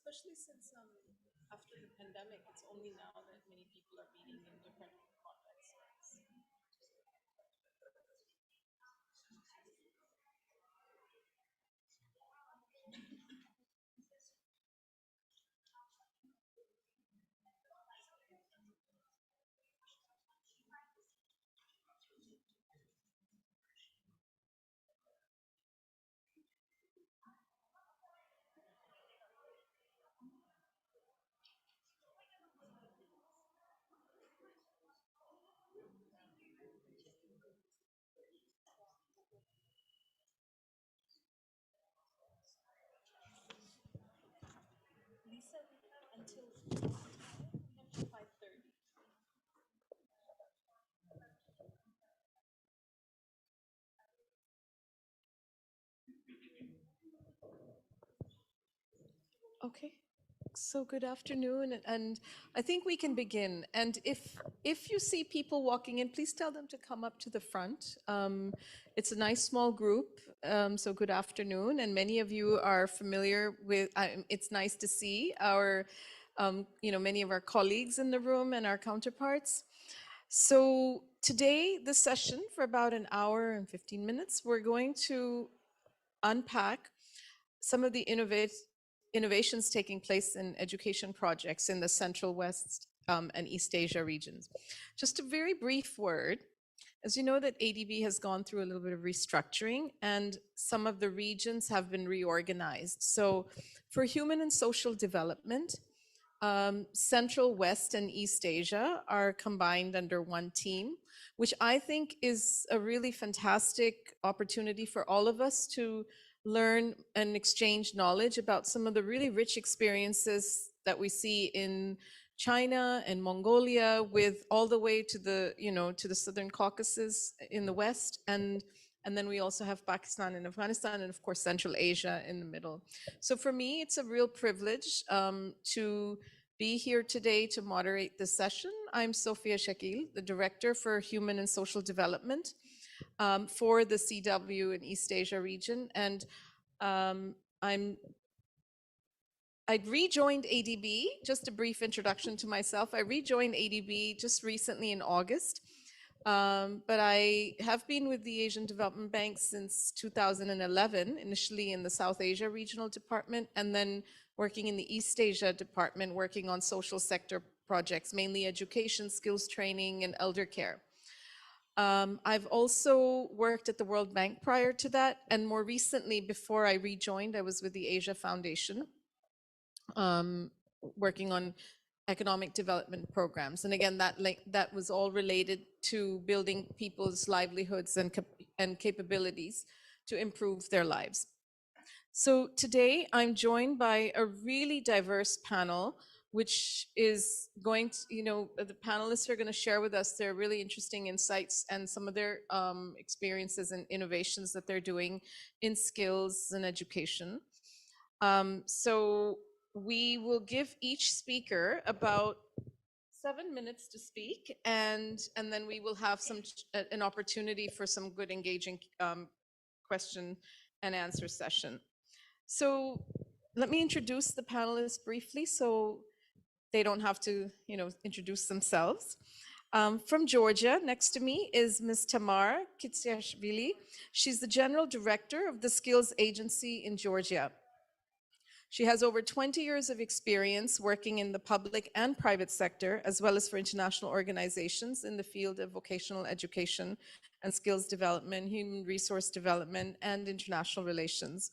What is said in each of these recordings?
especially since after the pandemic, it's only now that many people are meeting in different contexts. Lisa, we have until what time? We have till 5:30. Okay. So good afternoon, and I think we can begin. And if you see people walking in, please tell them to come up to the front. It's a nice small group. So good afternoon, and many of you are familiar with. It's nice to see our, many of our colleagues in the room and our counterparts. So today, this session for about an hour and 15 minutes, we're going to unpack some of the innovations taking place in education projects in the Central West and East Asia regions. Just a very brief word. As you know, that ADB has gone through a little bit of restructuring and some of the regions have been reorganized. So for human and social development, Central West and East Asia are combined under one team, which I think is a really fantastic opportunity for all of us to learn and exchange knowledge about some of the really rich experiences that we see in China and Mongolia, with all the way to the, to the Southern Caucasus in the West, and then we also have Pakistan and Afghanistan, and of course Central Asia in the middle. So for me, it's a real privilege to be here today to moderate this session. I'm Sophia Shakil, the Director for Human and Social Development for the CW and East Asia region. And I'd rejoined ADB, just a brief introduction to myself. I rejoined ADB just recently in August, but I have been with the Asian Development Bank since 2011, initially in the South Asia Regional Department, and then working in the East Asia Department, working on social sector projects, mainly education, skills training, and elder care. I've also worked at the World Bank prior to that, and more recently, before I rejoined, I was with the Asia Foundation, working on economic development programs. And again, that was all related to building people's livelihoods and capabilities to improve their lives. So today I'm joined by a really diverse panel, which is going to, the panelists are going to share with us their really interesting insights and some of their experiences and innovations that they're doing in skills and education. So we will give each speaker about 7 minutes to speak, and then we will have an opportunity for some good engaging question and answer session. So let me introduce the panelists briefly so they don't have to, introduce themselves. From Georgia, next to me is Ms. Tamar Kitsiashvili. She's the General Director of the Skills Agency in Georgia. She has over 20 years of experience working in the public and private sector, as well as for international organizations in the field of vocational education and skills development, human resource development, and international relations.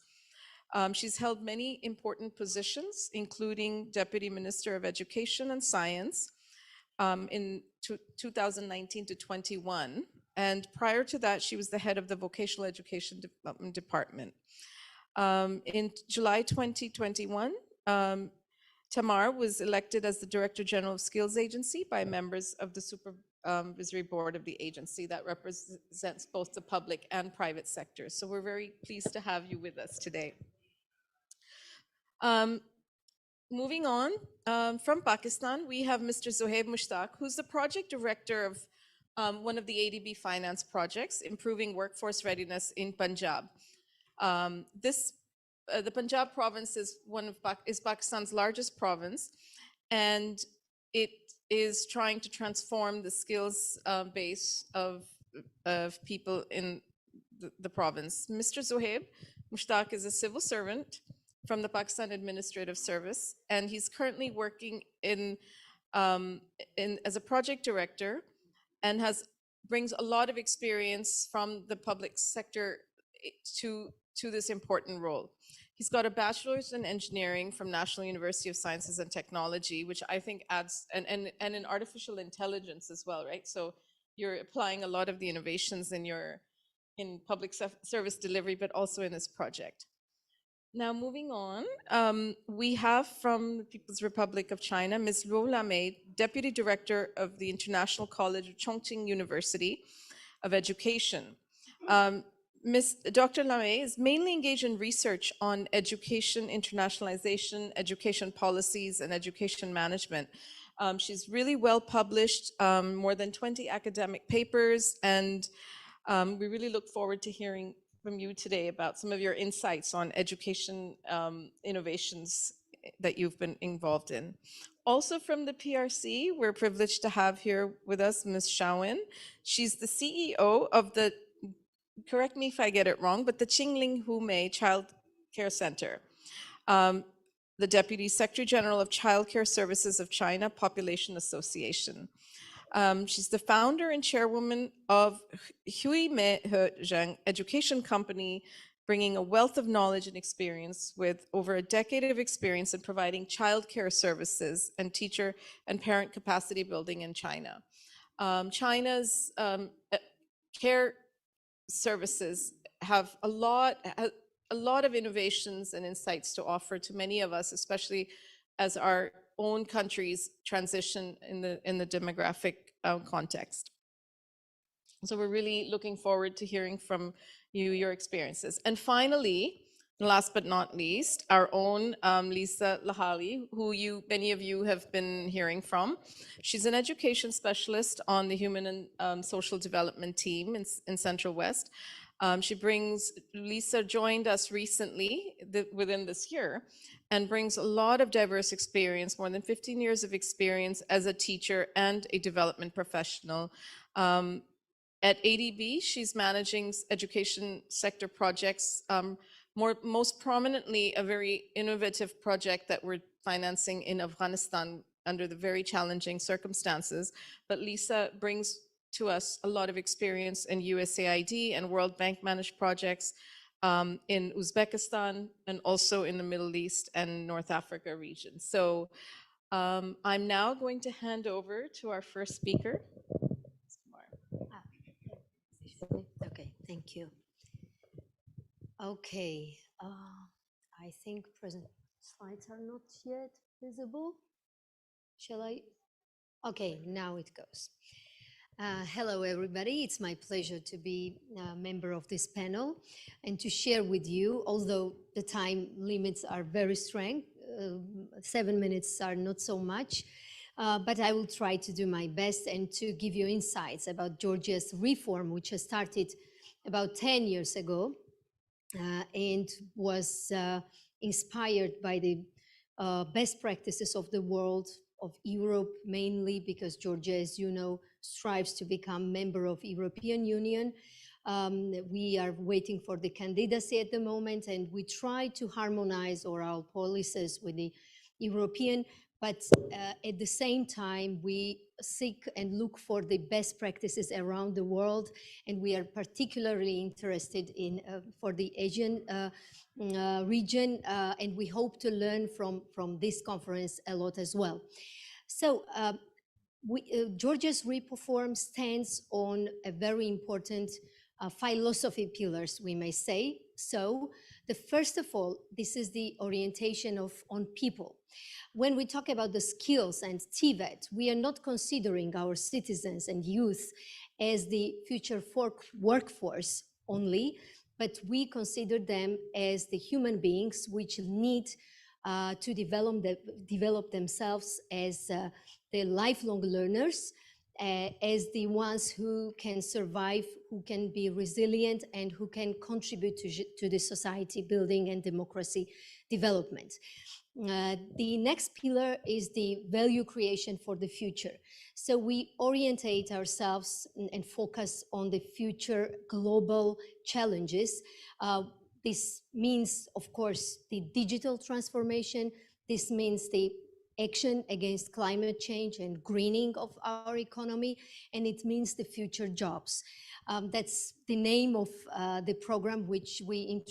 She's held many important positions, including Deputy Minister of Education and Science in 2019 to 21. And prior to that, she was the head of the Vocational Education Development Department. In July 2021, Tamar was elected as the Director General of Skills Agency by members of the Supervisory Board of the agency that represents both the public and private sectors. So we're very pleased to have you with us today. Moving on, from Pakistan, we have Mr. Zohaib Mushtaq, who's the project director of one of the ADB finance projects, improving workforce readiness in Punjab. This the Punjab province is is Pakistan's largest province, and it is trying to transform the skills base of people in the province. Mr. Zohaib Mushtaq is a civil servant from the Pakistan Administrative Service, and he's currently working as a project director and brings a lot of experience from the public sector to this important role. He's got a bachelor's in engineering from National University of Sciences and Technology, which I think adds, and in artificial intelligence as well, right? So you're applying a lot of the innovations in public service delivery, but also in this project. Now, moving on, we have from the People's Republic of China, Ms. Luo Lamei, Deputy Director of the International College of Chongqing University of Education. Dr. Lamei is mainly engaged in research on education internationalization, education policies, and education management. She's really well published, more than 20 academic papers, and we really look forward to hearing from you today about some of your insights on education innovations that you've been involved in. Also from the PRC, we're privileged to have here with us Ms. Shaowen. She's the CEO of the, correct me if I get it wrong, but the Qingling Humei Child Care Center, the Deputy Secretary General of Child Care Services of China Population Association. She's the founder and chairwoman of Hui Me He Zheng Education Company, bringing a wealth of knowledge and experience with over a decade of experience in providing childcare services and teacher and parent capacity building in China. China's care services have a lot of innovations and insights to offer to many of us, especially as our own countries transition in the demographic context. So we're really looking forward to hearing from you, your experiences. And finally, last but not least, our own Lisa Lahali, who many of you have been hearing from. She's an education specialist on the Human and Social Development team in Central West. Lisa joined us recently within this year and brings a lot of diverse experience, more than 15 years of experience as a teacher and a development professional. At ADB, she's managing education sector projects, most prominently a very innovative project that we're financing in Afghanistan under the very challenging circumstances. But Lisa brings to us a lot of experience in USAID and World Bank managed projects in Uzbekistan and also in the Middle East and North Africa region. So I'm now going to hand over to our first speaker. Okay, thank you. Okay, I think present slides are not yet visible. Shall I? Okay, now it goes. Hello, everybody. It's my pleasure to be a member of this panel and to share with you, although the time limits are very strong, 7 minutes are not so much, but I will try to do my best and to give you insights about Georgia's reform, which has started about 10 years ago and was inspired by the best practices of the world, of Europe mainly, because Georgia, as you know, strives to become member of European Union. We are waiting for the candidacy at the moment, and we try to harmonize our policies with the European, but at the same time, we seek and look for the best practices around the world, and we are particularly interested in for the Asian region, and we hope to learn from this conference a lot as well. So Georgia's reform stands on a very important philosophy pillars, we may say. So the first of all, this is the orientation on people. When we talk about the skills and TVET, we are not considering our citizens and youth as the future workforce only, but we consider them as the human beings which need to develop themselves as the lifelong learners as the ones who can survive, who can be resilient, and who can contribute to the society building and democracy development. The next pillar is the value creation for the future. So we orientate ourselves and focus on the future global challenges. This means, of course, the digital transformation. This means the action against climate change and greening of our economy, and it means the future jobs. That's the name of the program which we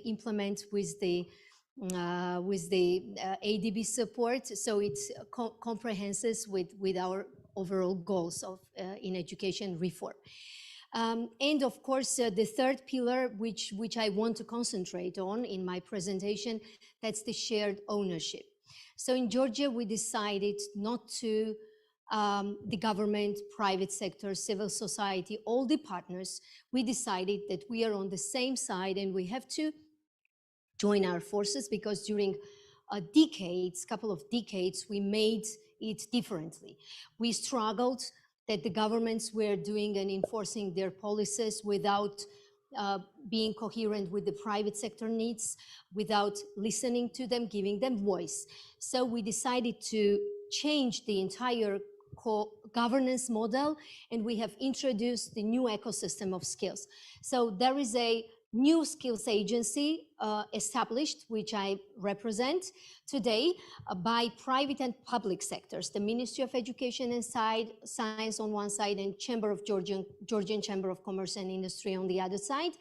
implement with the ADB support. So it's comprehensive with our overall goals of in education reform. And of course, the third pillar, which I want to concentrate on in my presentation, that's the shared ownership. So in Georgia, we decided not to, the government, private sector, civil society, all the partners, we decided that we are on the same side and we have to join our forces, because during couple of decades, we made it differently. We struggled that the governments were doing and enforcing their policies without being coherent with the private sector needs, without listening to them, giving them voice. So we decided to change the entire governance model, and we have introduced the new ecosystem of skills. So there is a new skills agency established, which I represent today, by private and public sectors, the Ministry of Education and Science on one side, and Georgian Chamber of Commerce and Industry on the other side.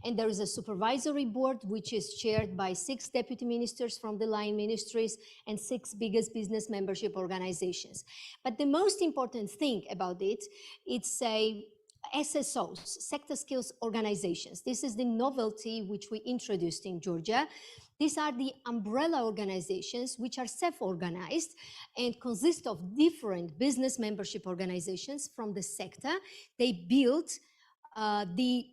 And there is a supervisory board, which is chaired by 6 deputy ministers from the line ministries and 6 biggest business membership organizations. But the most important thing about it, it's a SSOs, sector skills organizations. This is the novelty which we introduced in Georgia. These are the umbrella organizations which are self-organized and consist of different business membership organizations from the sector. They build the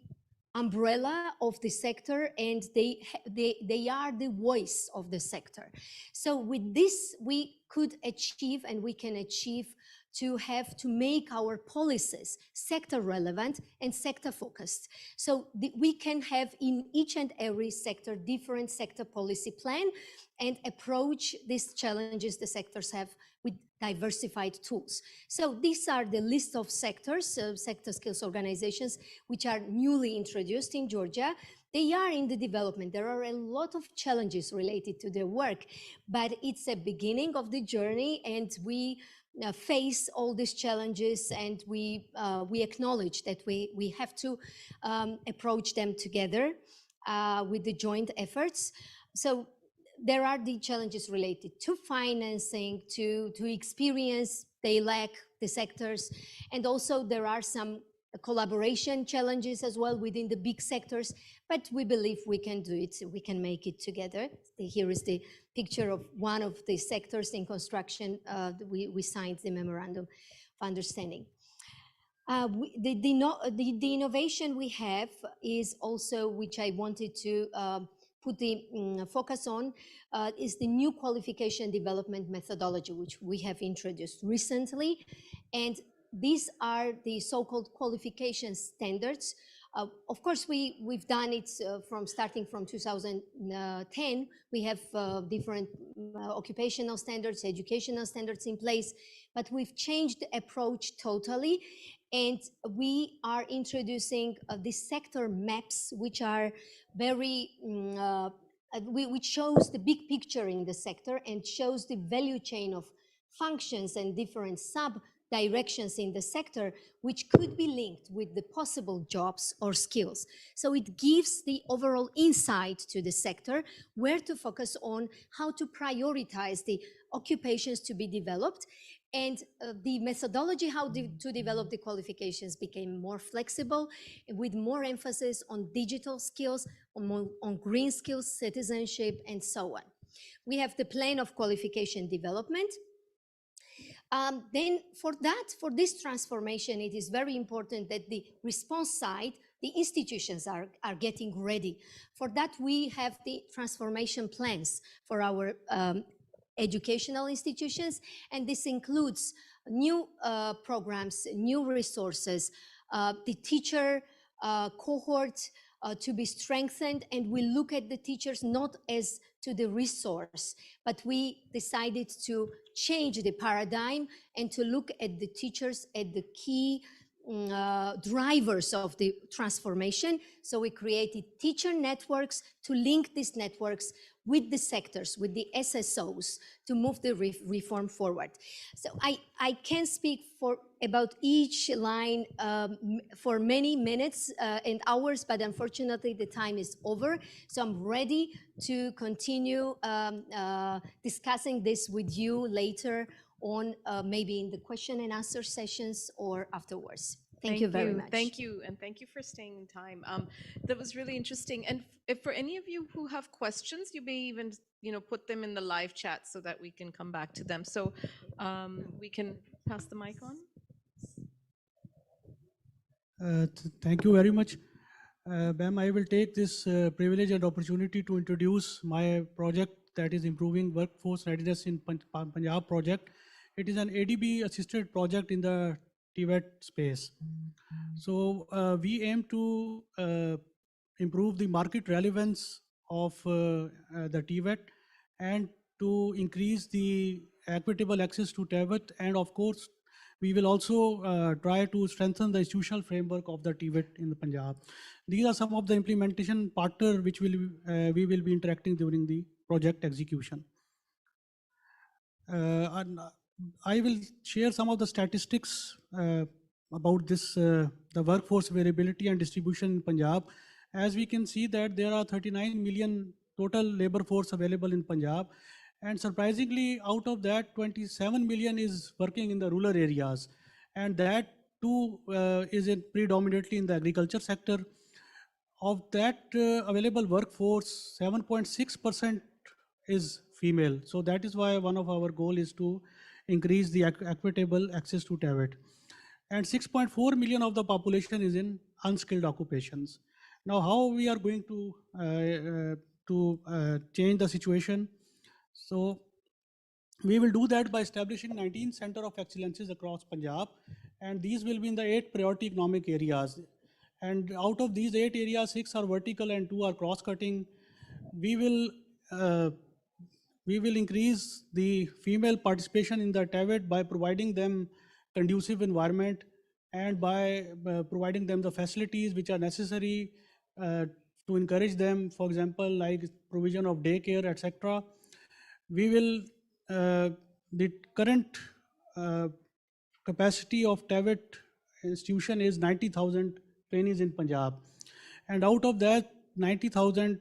umbrella of the sector, and they are the voice of the sector. So with this, we could achieve, and we can achieve, to make our policies sector relevant and sector focused. So we can have in each and every sector different sector policy plan and approach these challenges the sectors have with diversified tools. So these are the list of sectors, sector skills organizations, which are newly introduced in Georgia. They are in the development. There are a lot of challenges related to their work, but it's a beginning of the journey, and we face all these challenges, and we acknowledge that we have to approach them together with the joint efforts. So there are the challenges related to financing, to experience they lack, the sectors, and also there are some collaboration challenges as well within the big sectors, but we believe we can do it, we can make it together. Here is the picture of one of the sectors in construction. We signed the memorandum of understanding. The innovation we have is also, which I wanted to put the focus on, is the new qualification development methodology, which we have introduced recently. And these are the so-called qualification standards. Of course, we've done it starting from 2010. We have different occupational standards, educational standards in place, but we've changed the approach totally. And we are introducing the sector maps, which are very, which shows the big picture in the sector and shows the value chain of functions and different sub-directions in the sector, which could be linked with the possible jobs or skills. So it gives the overall insight to the sector, where to focus on, how to prioritize the occupations to be developed. And the methodology how to develop the qualifications became more flexible, with more emphasis on digital skills, on green skills, citizenship, and so on. We have the plan of qualification development. Then for this transformation, it is very important that the response side, the institutions are getting ready. For that, we have the transformation plans for our educational institutions, and this includes new programs, new resources, the teacher cohort to be strengthened, and we look at the teachers not as to the resource, but we decided to change the paradigm and to look at the teachers at the key drivers of the transformation. So we created teacher networks to link these networks with the sectors, with the SSOs, to move the reform forward. So I can speak for about each line for many minutes and hours, but unfortunately the time is over. So I'm ready to continue discussing this with you later on, maybe in the question and answer sessions or afterwards. Thank you very much. Thank you, and thank you for staying in time. That was really interesting. And if for any of you who have questions, you may even put them in the live chat so that we can come back to them. So we can pass the mic on. Thank you very much. Ma'am, I will take this privilege and opportunity to introduce my project that is improving workforce readiness in Punjab project. It is an ADB assisted project in the TVET space. So we aim to improve the market relevance of the TVET and to increase the equitable access to TVET, and of course we will also try to strengthen the institutional framework of the TVET in the Punjab. These are some of the implementation partner which we will be interacting during the project execution. And I will share some of the statistics about this, the workforce variability and distribution in Punjab. As we can see that there are 39 million total labor force available in Punjab. And surprisingly, out of that, 27 million is working in the rural areas. And that too is predominantly in the agriculture sector. Of that available workforce, 7.6% is female. So that is why one of our goal is to increase the equitable access to TVET. And 6.4 million of the population is in unskilled occupations. Now, how we are going to change the situation? So we will do that by establishing 19 Center of Excellences across Punjab, and these will be in the 8 priority economic areas. And out of these 8 areas, 6 are vertical and 2 are cross-cutting. We will increase the female participation in the TVET by providing them conducive environment and by providing them the facilities which are necessary to encourage them, for example, like provision of daycare, etc. We will, the current capacity of TVET institution is 90,000 trainees in Punjab. And out of that 90,000,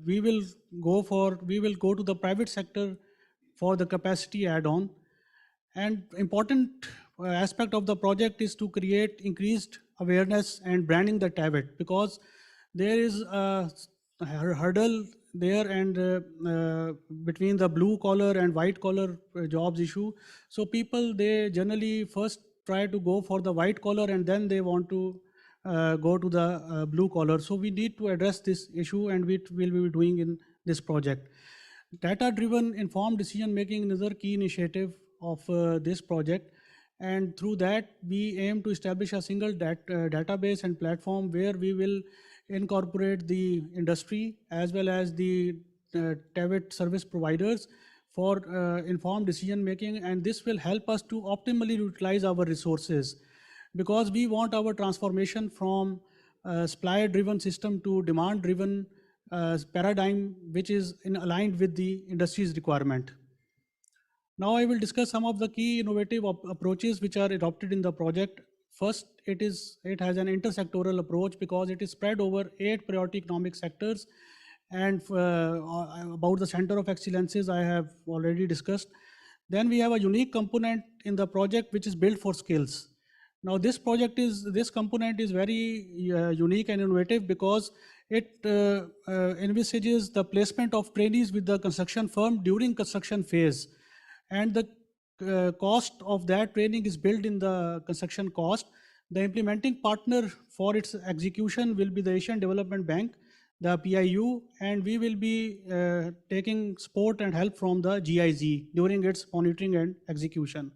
we will go to the private sector for the capacity add-on. And important aspect of the project is to create increased awareness and branding the TVET, because there is a hurdle there and between the blue collar and white collar jobs issue. So people, they generally first try to go for the white collar and then they want to go to the blue collar. So we need to address this issue, and we will be doing in this project. Data-driven informed decision-making is another key initiative of this project. And through that, we aim to establish a single database and platform where we will incorporate the industry as well as the TVET service providers for informed decision making, and this will help us to optimally utilize our resources, because we want our transformation from supply driven system to demand driven paradigm, which is aligned with the industry's requirement. Now I will discuss some of the key innovative approaches which are adopted in the project. First, it has an intersectoral approach because it is spread over 8 priority economic sectors. And about the Center of Excellences, I have already discussed. Then we have a unique component in the project which is built for skills. Now this component is very unique and innovative because it envisages the placement of trainees with the construction firm during construction phase. And the cost of that training is built in the construction cost. The implementing partner for its execution will be the Asian Development Bank, the PIU, and we will be taking support and help from the GIZ during its monitoring and execution.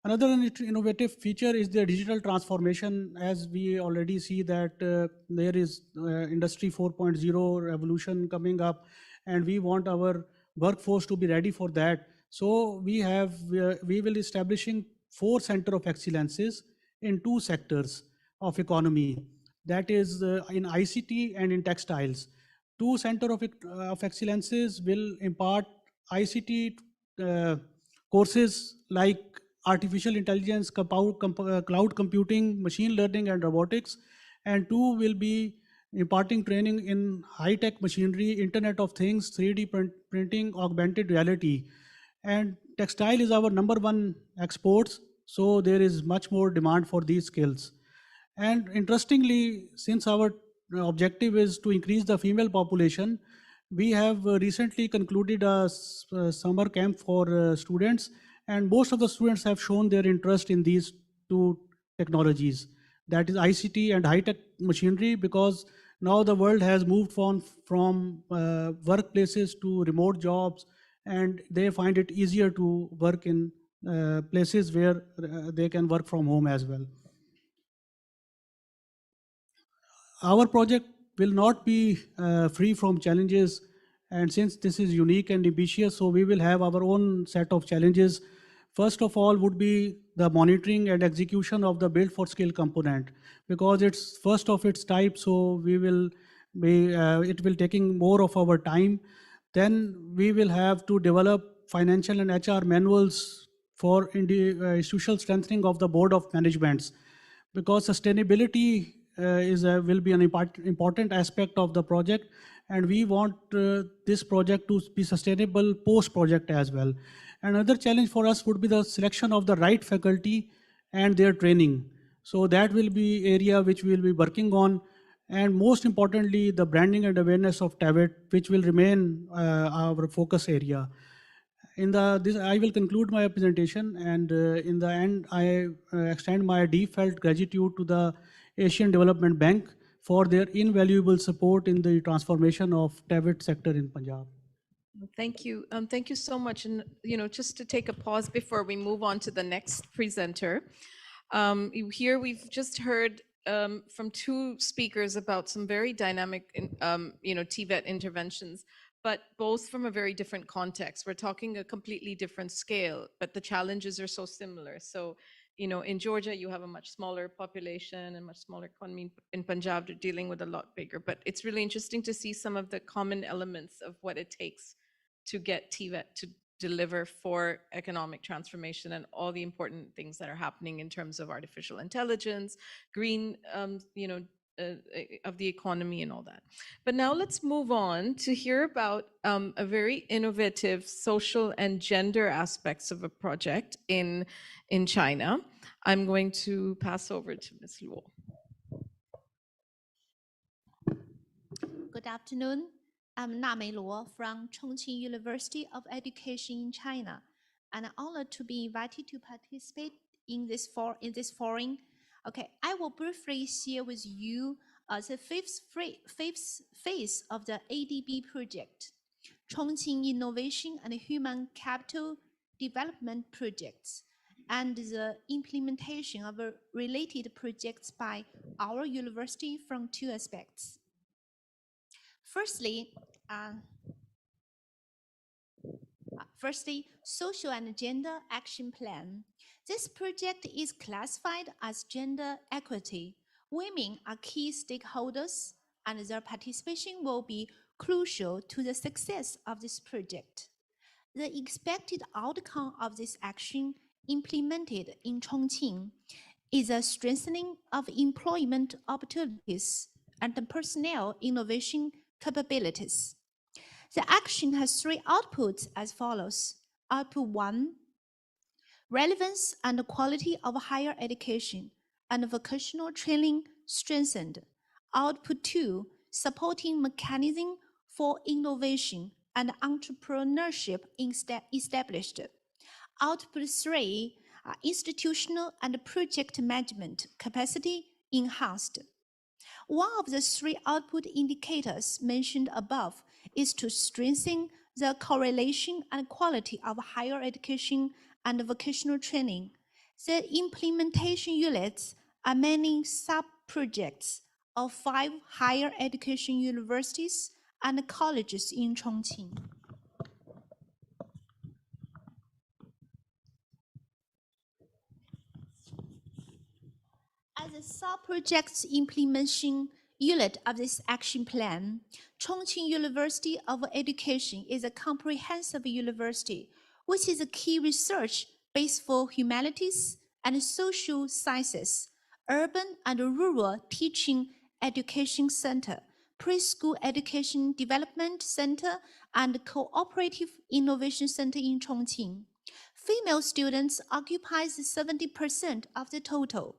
Another innovative feature is the digital transformation. As we already see that there is Industry 4.0 revolution coming up, and we want our workforce to be ready for that. So we will establishing 4 center of excellences in 2 sectors of economy. That is in ICT and in textiles. 2 center of excellences will impart ICT uh, courses like artificial intelligence, cloud computing, machine learning, and robotics. And 2 will be imparting training in high-tech machinery, Internet of Things, 3D printing, augmented reality. And textile is our number 1 exports, so there is much more demand for these skills. And interestingly, since our objective is to increase the female population, we have recently concluded a summer camp for students, and most of the students have shown their interest in these 2 technologies, that is ICT and high-tech machinery, because now the world has moved from workplaces to remote jobs, and they find it easier to work in places where they can work from home as well. Our project will not be free from challenges, and since this is unique and ambitious, so we will have our own set of challenges. First of all would be the monitoring and execution of the build for skill component, because it's first of its type, so we will be it will taking more of our time. Then we will have to develop financial and HR manuals for institutional strengthening of the board of managements, because sustainability will be an important aspect of the project, and we want this project to be sustainable post project as well. Another challenge for us would be the selection of the right faculty and their training. So that will be area which we will be working on, and most importantly the branding and awareness of TAVET, which will remain our focus area. I will conclude my presentation, and in the end, I extend my deep felt gratitude to the Asian Development Bank for their invaluable support in the transformation of TAVET sector in Punjab. Thank you. Thank you so much. And, just to take a pause before we move on to the next presenter. Here we've just heard from 2 speakers about some very dynamic, TVET interventions, but both from a very different context. We're talking a completely different scale, but the challenges are so similar. So, in Georgia, you have a much smaller population and much smaller economy. In Punjab, they're dealing with a lot bigger. But it's really interesting to see some of the common elements of what it takes to get TVET to deliver for economic transformation and all the important things that are happening in terms of artificial intelligence, green, of the economy and all that. But now let's move on to hear about a very innovative social and gender aspects of a project in China. I'm going to pass over to Ms. Luo. Good afternoon. I'm Na Mei Luo from Chongqing University of Education in China, and I'm honored to be invited to participate in this forum. Okay, I will briefly share with you the fifth phase of the ADB project, Chongqing Innovation and Human Capital Development Projects, and the implementation of related projects by our university from 2 aspects. Firstly, social and gender action plan. This project is classified as gender equity. Women are key stakeholders, and their participation will be crucial to the success of this project. The expected outcome of this action implemented in Chongqing is a strengthening of employment opportunities and personnel innovation capabilities. The action has 3 outputs as follows. Output 1, relevance and quality of higher education and vocational training strengthened. Output 2, supporting mechanism for innovation and entrepreneurship established. Output 3, institutional and project management capacity enhanced. One of the 3 output indicators mentioned above is to strengthen the correlation and quality of higher education and vocational training. The implementation units are many sub-projects of 5 higher education universities and colleges in Chongqing. As a sub-project's implementation unit of this action plan, Chongqing University of Education is a comprehensive university, which is a key research base for humanities and social sciences, urban and rural teaching education center, preschool education development center, and cooperative innovation center in Chongqing. Female students occupy 70% of the total.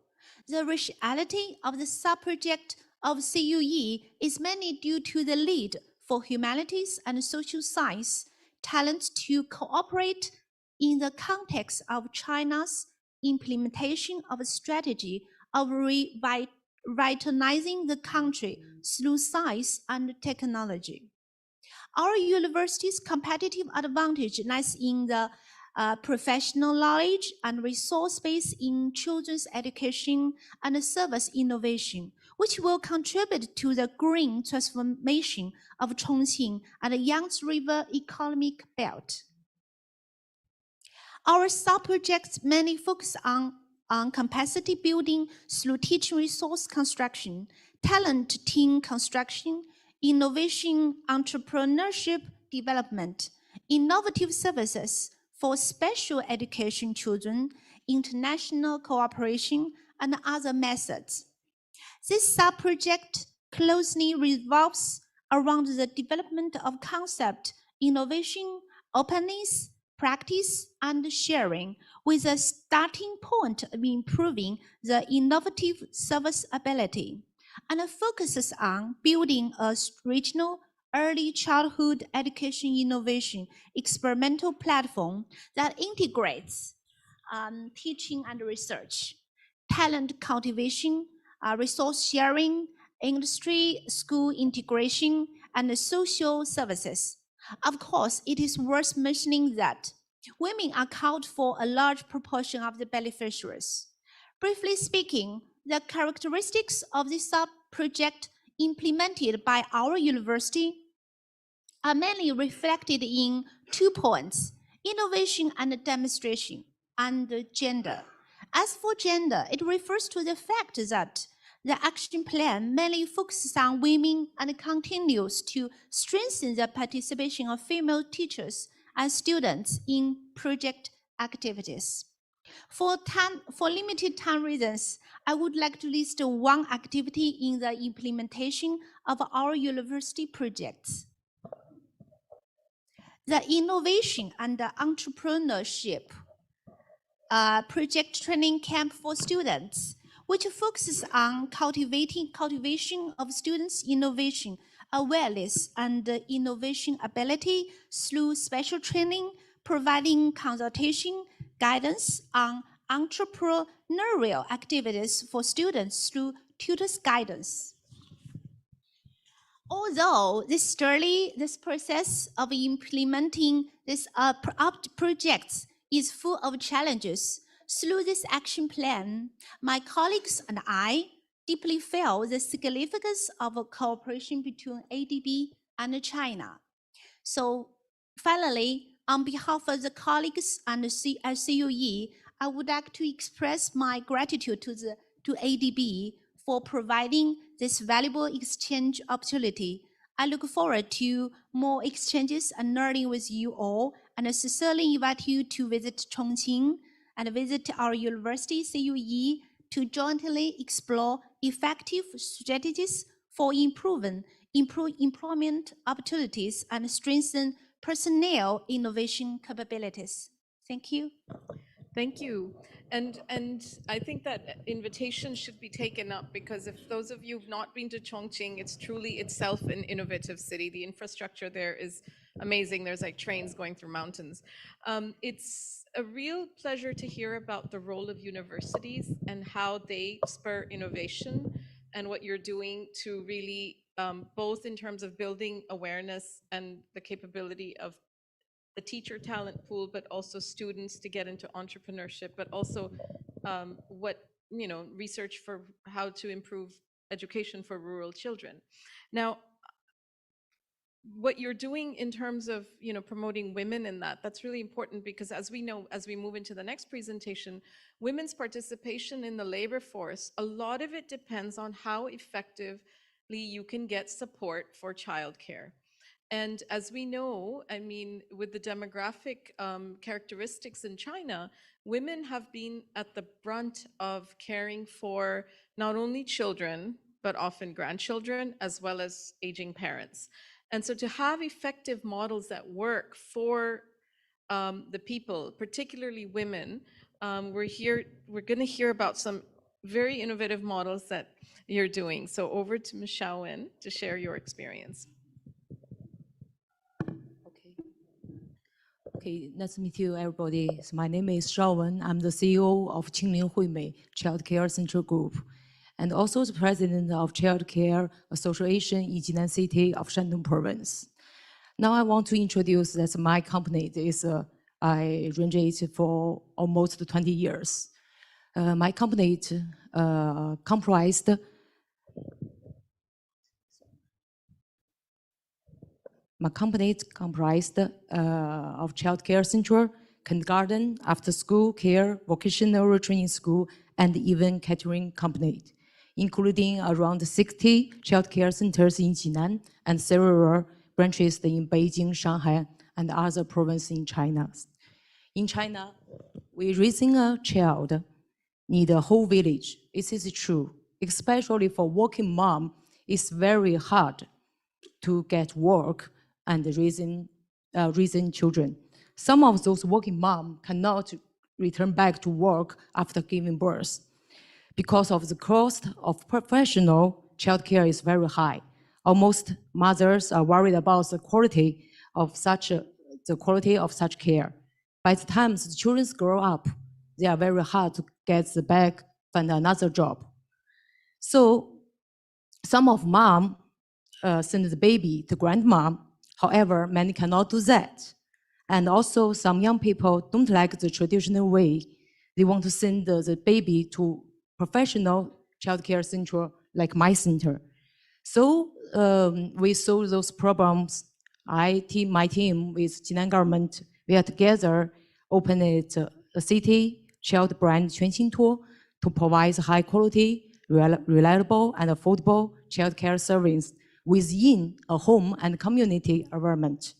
The raciality of the sub-project of CUE is mainly due to the lead for humanities and social science talent to cooperate in the context of China's implementation of a strategy of revitalizing the country through science and technology. Our university's competitive advantage lies in the professional knowledge and resource base in children's education and service innovation, which will contribute to the green transformation of Chongqing and the Yangtze River economic belt. Our sub-projects mainly focus on capacity building through teaching resource construction, talent team construction, innovation entrepreneurship development, innovative services for special education children, international cooperation, and other methods. This sub-project closely revolves around the development of concept, innovation, openness, practice, and sharing, with a starting point of improving the innovative service ability, and focuses on building a regional early childhood education innovation experimental platform that integrates teaching and research, talent cultivation, resource sharing, industry, school integration, and social services. Of course, it is worth mentioning that women account for a large proportion of the beneficiaries. Briefly speaking, the characteristics of this sub-project implemented by our university are mainly reflected in 2 points: innovation and demonstration, and gender. As for gender, it refers to the fact that the action plan mainly focuses on women and continues to strengthen the participation of female teachers and students in project activities. For limited time reasons, I would like to list one activity in the implementation of our university projects. The innovation and the entrepreneurship project training camp for students, which focuses on cultivation of students' innovation awareness and innovation ability through special training, providing consultation, guidance on entrepreneurial activities for students through tutors' guidance. Although this process of implementing this projects is full of challenges, through this action plan, my colleagues and I deeply feel the significance of a cooperation between ADB and China. So finally, on behalf of the colleagues and CUE, I would like to express my gratitude to ADB for providing this valuable exchange opportunity. I look forward to more exchanges and learning with you all, and I sincerely invite you to visit Chongqing and visit our university, CUE, to jointly explore effective strategies for improving employment opportunities and strengthen personnel innovation capabilities. Thank you. Thank you. And I think that invitation should be taken up, because if those of you who've not been to Chongqing, it's truly itself an innovative city. The infrastructure there is amazing. There's like trains going through mountains. It's a real pleasure to hear about the role of universities and how they spur innovation, and what you're doing to really, both in terms of building awareness and the capability of the teacher talent pool, but also students to get into entrepreneurship, but also research for how to improve education for rural children. Now, what you're doing in terms of promoting women in that's really important, because as we know, as we move into the next presentation, women's participation in the labor force, a lot of it depends on how effectively you can get support for childcare. And as we know, I mean, with the demographic characteristics in China, women have been at the brunt of caring for not only children, but often grandchildren, as well as aging parents. And so to have effective models that work for the people, particularly women, we're going to hear about some very innovative models that you're doing. So over to Ms. Xiaowen to share your experience. Okay, nice to meet you, everybody. So my name is Shaowen. I'm the CEO of Qingling Huimei Child Care Central Group, and also the president of Child Care Association in Jinan City of Shandong Province. Now I want to introduce that my company I run it for almost 20 years. My company comprised of childcare center, kindergarten, after-school care, vocational training school, and even catering company, including around 60 childcare centers in Jinan and several branches in Beijing, Shanghai, and other provinces in China. In China, raising a child need a whole village. It is true, especially for working mom. It's very hard to get work and raising children. Some of those working moms cannot return back to work after giving birth because of the cost of professional childcare is very high. Almost mothers are worried about the quality of such care. By the time the children grow up, they are very hard to get back, find another job. So some of mom send the baby to grandmom. However, many cannot do that. And also some young people don't like the traditional way. They want to send the baby to professional childcare center like my center. So we solve those problems. My team with Jinan government, we are together opened a city child brand Quanxingtuo to provide high quality, reliable, and affordable childcare service within a home and community environment.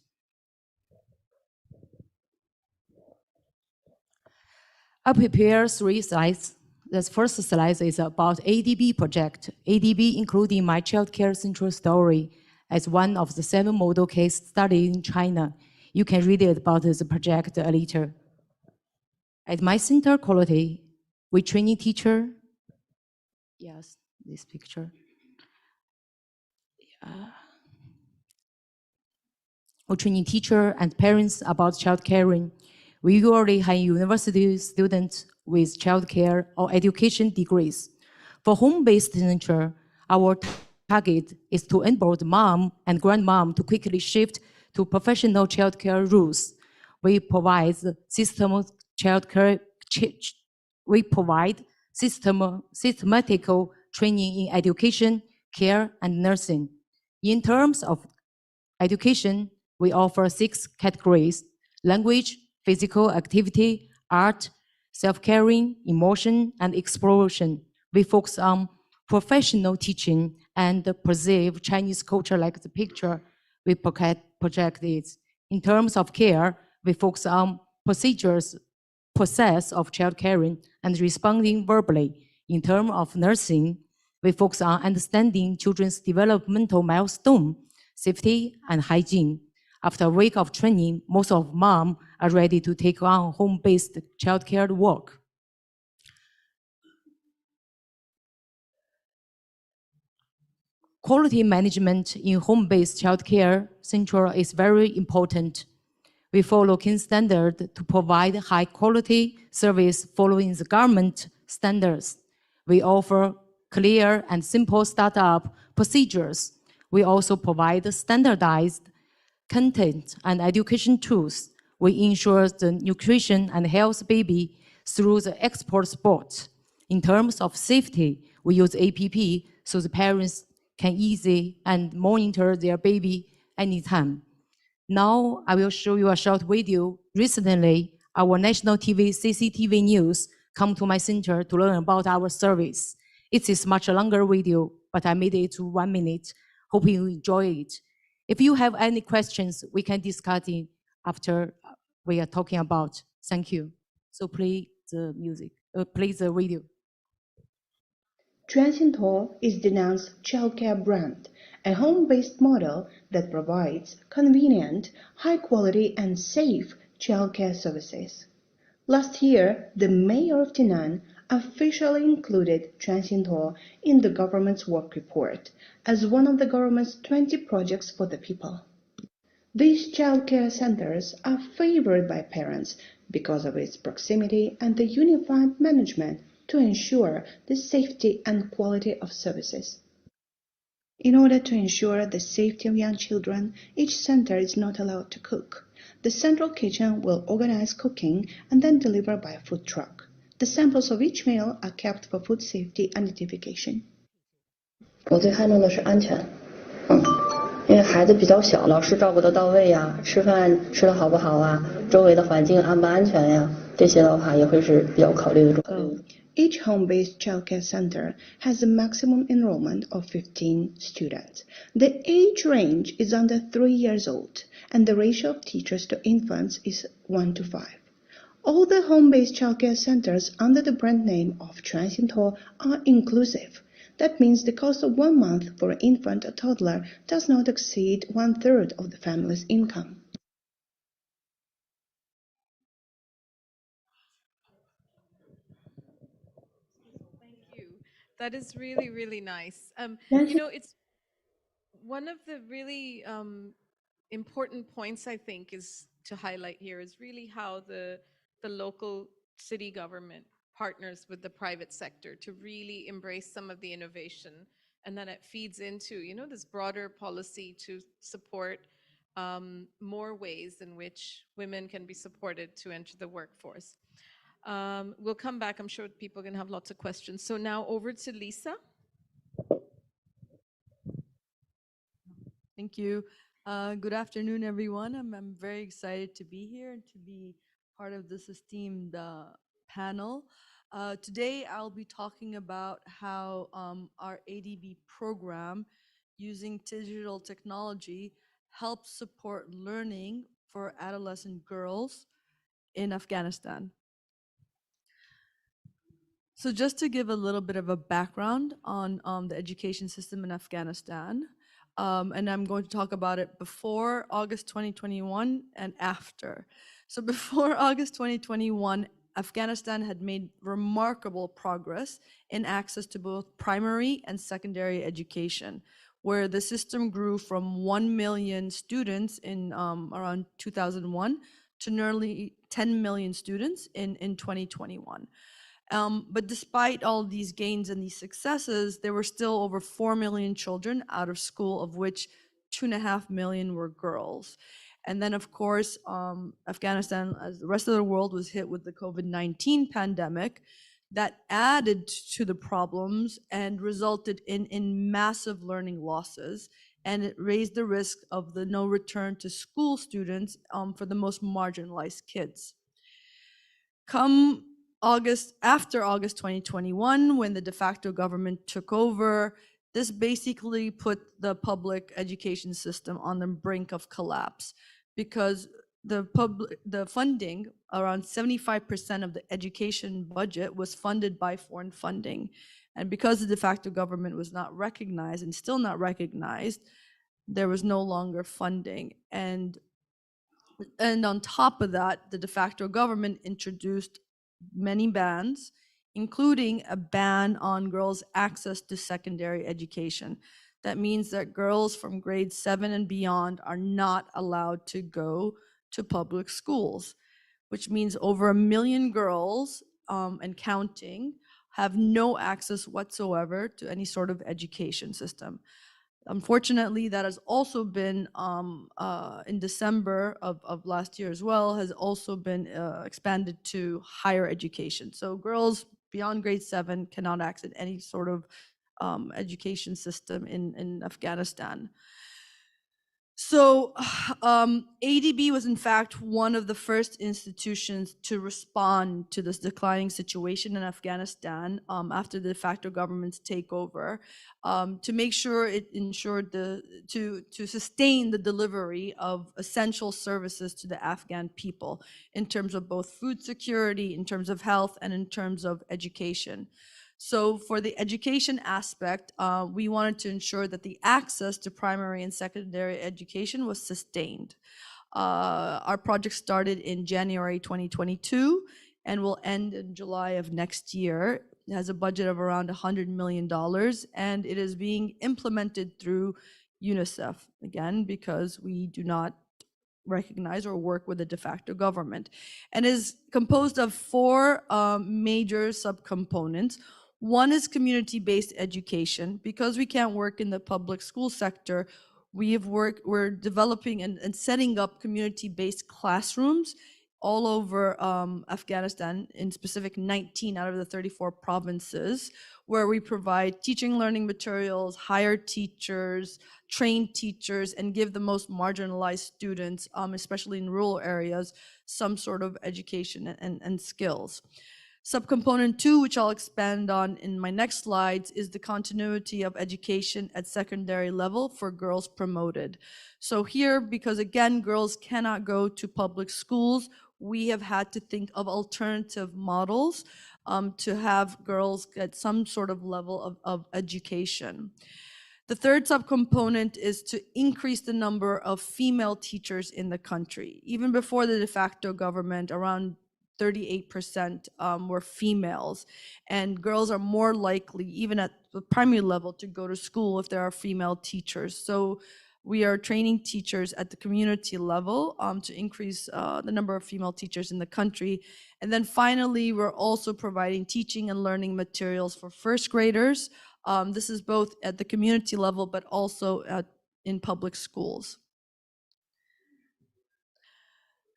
I prepare 3 slides. The first slide is about ADB project. ADB including my childcare central story as one of the 7 model case studies in China. You can read it about the project later. At my center quality, we training teacher. Yes, this picture. We training teacher and parents about child caring. We usually have university students with child care or education degrees. For home-based center, our target is to onboard mom and grandmom to quickly shift to professional child care rules. We provide systematic training in education, care, and nursing. In terms of education, we offer 6 categories: language, physical activity, art, self-caring, emotion, and exploration. We focus on professional teaching and preserve Chinese culture like the picture we project it. In terms of care, we focus on process of child caring and responding verbally. In terms of nursing, we focus on understanding children's developmental milestone, safety, and hygiene. After a week of training, most of mom are ready to take on home-based childcare work. Quality management in home-based childcare center is very important. We follow key standards to provide high-quality service following the government standards. We offer clear and simple startup procedures. We also provide standardized content and education tools. We ensure the nutrition and health baby through the export sport. In terms of safety, we use APP so the parents can easily and monitor their baby anytime. Now I will show you a short video. Recently, our national TV CCTV News come to my center to learn about our service. It is much longer video, but I made it to 1 minute. Hope you enjoy it. If you have any questions, we can discuss it after we are talking about. Thank you. So play the music, play the video. 全信托 is Danang's childcare brand, a home-based model that provides convenient, high-quality and safe childcare services. Last year, the mayor of Danang officially included Chuan Xintuo in the government's work report as one of the government's 20 projects for the people. These childcare centers are favored by parents because of its proximity and the unified management to ensure the safety and quality of services. In order to ensure the safety of young children, each center is not allowed to cook. The central kitchen will organize cooking and then deliver by a food truck. The samples of each meal are kept for food safety identification. 我最看重的是安全，因为孩子比较小，老师照顾得到位呀，吃饭吃得好不好啊，周围的环境安不安全呀，这些的话也会是比较考虑的重点。 Each home-based childcare center has a maximum enrollment of 15 students. The age range is under 3 years old, and the ratio of teachers to infants is 1 to 5. All the home-based childcare centers under the brand name of Chuan Xintuo are inclusive. That means the cost of 1 month for an infant or toddler does not exceed 1/3 of the family's income. That is really, really nice. It's one of the really important points I think is to highlight here is really how the local city government partners with the private sector to really embrace some of the innovation, and then it feeds into this broader policy to support more ways in which women can be supported to enter the workforce. We'll come back. I'm sure people are going to have lots of questions. So now over to Lisa. Thank you. Good afternoon, everyone. I'm very excited to be here and to be part of this esteemed panel. Today, I'll be talking about how our ADB program using digital technology helps support learning for adolescent girls in Afghanistan. So just to give a little bit of a background on the education system in Afghanistan, and I'm going to talk about it before August 2021 and after. So before August 2021, Afghanistan had made remarkable progress in access to both primary and secondary education, where the system grew from 1 million students in around 2001 to nearly 10 million students in 2021. But despite all these gains and these successes, there were still over 4 million children out of school, of which 2.5 million were girls. And then, of course, Afghanistan, as the rest of the world, was hit with the COVID-19 pandemic that added to the problems and resulted in massive learning losses. And it raised the risk of the no return to school students for the most marginalized kids. After August 2021, when the de facto government took over, this basically put the public education system on the brink of collapse because the funding, around 75% of the education budget was funded by foreign funding. And because the de facto government was not recognized and still not recognized, there was no longer funding. And on top of that, the de facto government introduced many bans, including a ban on girls' access to secondary education. That means that girls from grade 7 and beyond are not allowed to go to public schools, which means over 1 million girls and counting have no access whatsoever to any sort of education system. Unfortunately, that has also been in December of last year as well, has also been expanded to higher education. So girls beyond grade 7 cannot access any sort of education system in Afghanistan. So ADB was in fact one of the first institutions to respond to this declining situation in Afghanistan after the de facto government's takeover, to make sure it ensured to sustain the delivery of essential services to the Afghan people in terms of both food security, in terms of health, and in terms of education. So for the education aspect, we wanted to ensure that the access to primary and secondary education was sustained. Our project started in January 2022 and will end in July of next year. It has a budget of around $100 million, and it is being implemented through UNICEF, again, because we do not recognize or work with the de facto government, and is composed of 4 major subcomponents. One is community-based education. Because we can't work in the public school sector, we're developing and setting up community-based classrooms all over Afghanistan, in specific 19 out of the 34 provinces, where we provide teaching learning materials, hire teachers, train teachers, and give the most marginalized students, especially in rural areas, some sort of education and skills. Subcomponent 2, which I'll expand on in my next slides, is the continuity of education at secondary level for girls promoted. So here, because again, girls cannot go to public schools, we have had to think of alternative models to have girls get some sort of level of education. The third subcomponent is to increase the number of female teachers in the country. Even before the de facto government, around 38% were females, and girls are more likely, even at the primary level, to go to school if there are female teachers. So we are training teachers at the community level to increase the number of female teachers in the country. And then finally, we're also providing teaching and learning materials for first graders. This is both at the community level, but also in public schools.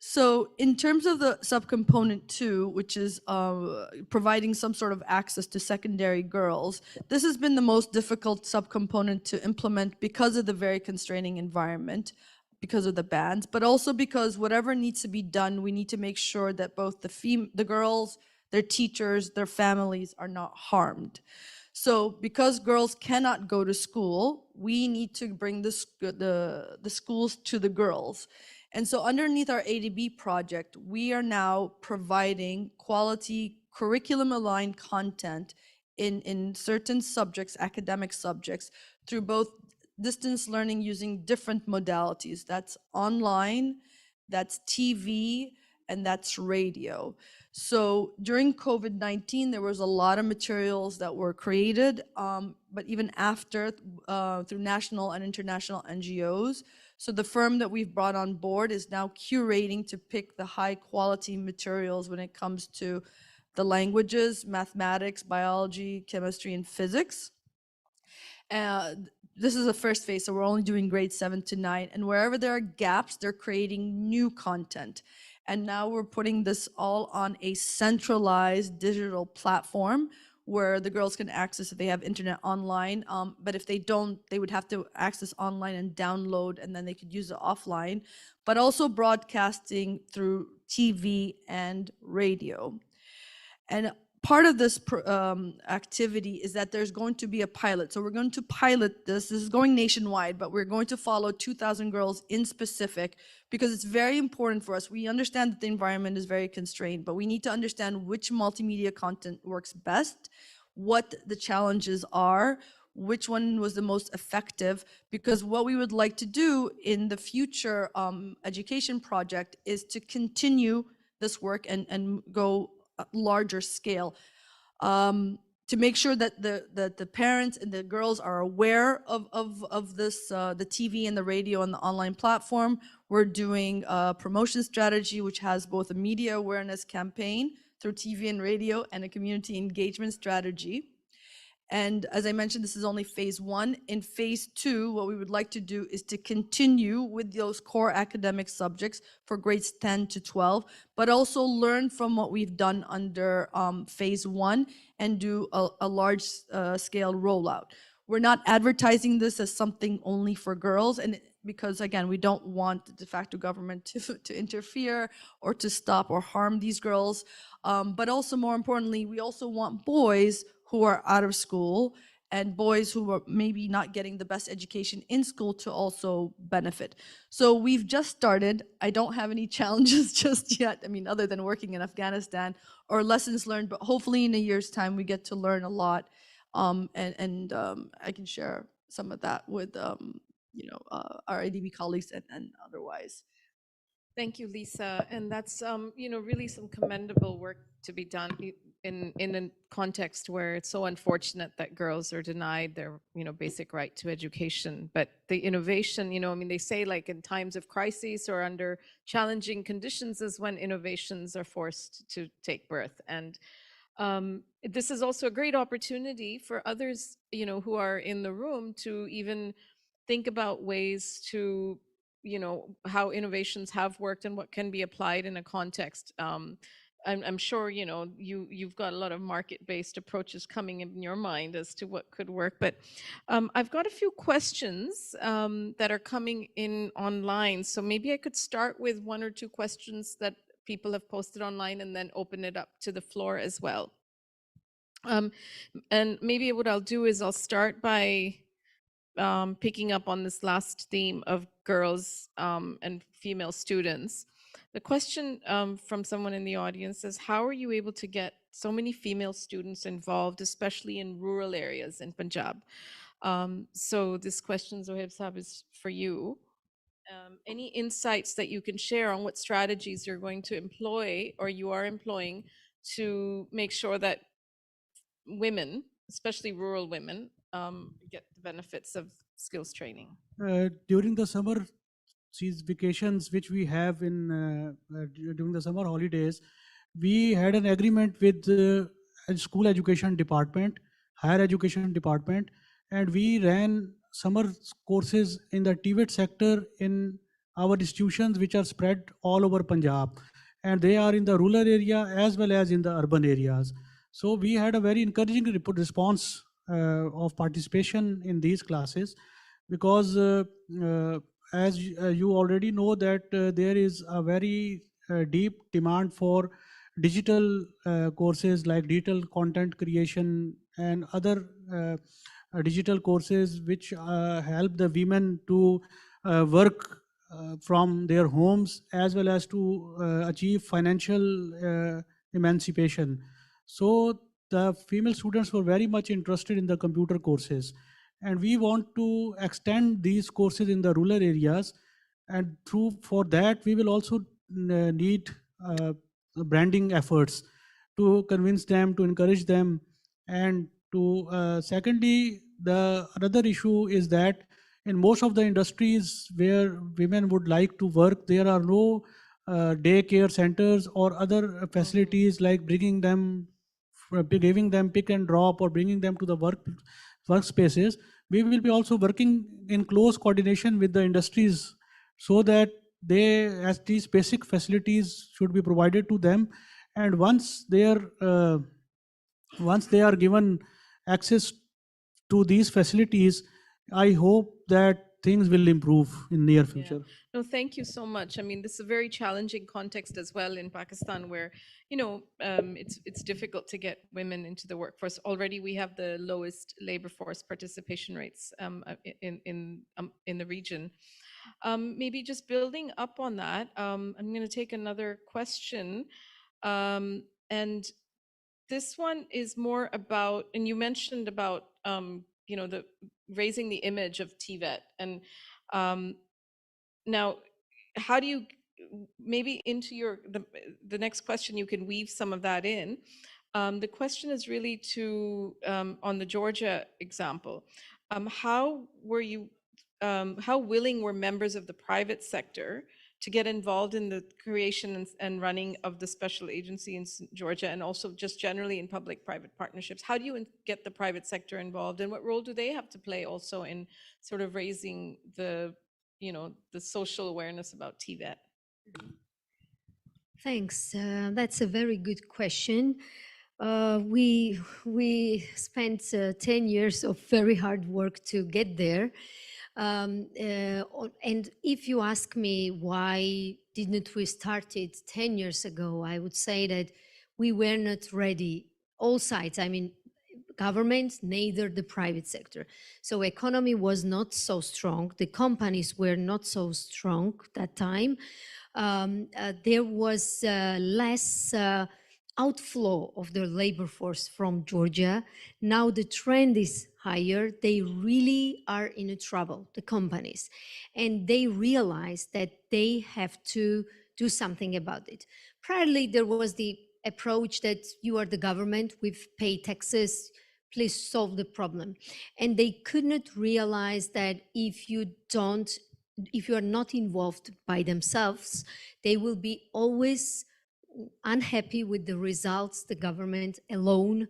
So in terms of the subcomponent 2, which is providing some sort of access to secondary girls, this has been the most difficult subcomponent to implement because of the very constraining environment, because of the bans, but also because whatever needs to be done, we need to make sure that both the girls, their teachers, their families are not harmed. So because girls cannot go to school, we need to bring the schools to the girls. And so underneath our ADB project, we are now providing quality curriculum-aligned content in certain subjects, academic subjects, through both distance learning using different modalities. That's online, that's TV, and that's radio. So during COVID-19, there was a lot of materials that were created, but even after, through national and international NGOs. So the firm that we've brought on board is now curating to pick the high quality materials when it comes to the languages, mathematics, biology, chemistry, and physics. This is the first phase, so we're only doing grades 7 to 9. And wherever there are gaps, they're creating new content. And now we're putting this all on a centralized digital platform where the girls can access if they have internet online. But if they don't, they would have to access online and download, and then they could use it offline, but also broadcasting through TV and radio. And part of this activity is that there's going to be a pilot. So we're going to pilot this. This is going nationwide, but we're going to follow 2,000 girls in specific because it's very important for us. We understand that the environment is very constrained, but we need to understand which multimedia content works best, what the challenges are, which one was the most effective, because what we would like to do in the future education project is to continue this work and go larger scale, to make sure that the parents and the girls are aware of this, the TV and the radio and the online platform. We're doing a promotion strategy, which has both a media awareness campaign through TV and radio and a community engagement strategy. And as I mentioned, this is only phase 1. In phase 2, what we would like to do is to continue with those core academic subjects for grades 10 to 12, but also learn from what we've done under phase 1 and do a large scale rollout. We're not advertising this as something only for girls, and because again, we don't want the de facto government to interfere or to stop or harm these girls. But also more importantly, we also want boys who are out of school and boys who are maybe not getting the best education in school to also benefit. So we've just started. I don't have any challenges just yet. I mean, other than working in Afghanistan or lessons learned, but hopefully in a year's time, we get to learn a lot. And I can share some of that with, our ADB colleagues and otherwise. Thank you, Lisa. And that's, really some commendable work to be done in a context where it's so unfortunate that girls are denied their, basic right to education. But the innovation, they say like in times of crises or under challenging conditions is when innovations are forced to take birth. And this is also a great opportunity for others, who are in the room to even think about ways to how innovations have worked and what can be applied in a context. I'm sure you've got a lot of market-based approaches coming in your mind as to what could work, but I've got a few questions that are coming in online, so maybe I could start with one or two questions that people have posted online and then open it up to the floor as well. And maybe what I'll do is I'll start by picking up on this last theme of girls and female students. The question from someone in the audience is, how are you able to get so many female students involved, especially in rural areas in Punjab? So this question, Zohaib Saab, is for you. Any insights that you can share on what strategies you're going to employ or you are employing to make sure that women, especially rural women, get the benefits of skills training? During the summer vacations, which we have during the summer holidays, we had an agreement with the school education department, higher education department, and we ran summer courses in the TVET sector in our institutions, which are spread all over Punjab, and they are in the rural area as well as in the urban areas. So we had a very encouraging response of participation in these classes, because as you already know that there is a very deep demand for digital courses like digital content creation and other digital courses which help the women to work from their homes as well as to achieve financial emancipation. So the female students were very much interested in the computer courses, and we want to extend these courses in the rural areas, and for that we will also need branding efforts to convince them, to encourage them, and to secondly, the another issue is that in most of the industries where women would like to work, there are no daycare centers or other facilities like bringing them, giving them pick and drop or bringing them to the workspaces. We will be also working in close coordination with the industries so that as these basic facilities should be provided to them, and once they are given access to these facilities, I hope that things will improve in near future. No, thank you so much. I mean, this is a very challenging context as well in Pakistan, where it's difficult to get women into the workforce. Already, we have the lowest labor force participation rates in the region. Maybe just building up on that, I'm going to take another question, and this one is more about, and you mentioned about the raising the image of TVET, and now how do you, maybe into the next question you can weave some of that in. The question is really to on the Georgia example, how willing were members of the private sector to get involved in the creation and running of the special agency in Georgia, and also just generally in public-private partnerships? How do you get the private sector involved, and what role do they have to play also in sort of raising the, the social awareness about TVET? Thanks. That's a very good question. We spent 10 years of very hard work to get there. And if you ask me why didn't we start it 10 years ago, I would say that we were not ready. All sides, I mean, government, neither the private sector. So economy was not so strong. The companies were not so strong that time. There was less outflow of the labor force from Georgia. Now the trend is higher. They really are in a trouble, the companies, and they realize that they have to do something about it. Priorly, there was the approach that you are the government, we've paid taxes, please solve the problem. And they could not realize that if you are not involved by themselves, they will be always unhappy with the results the government alone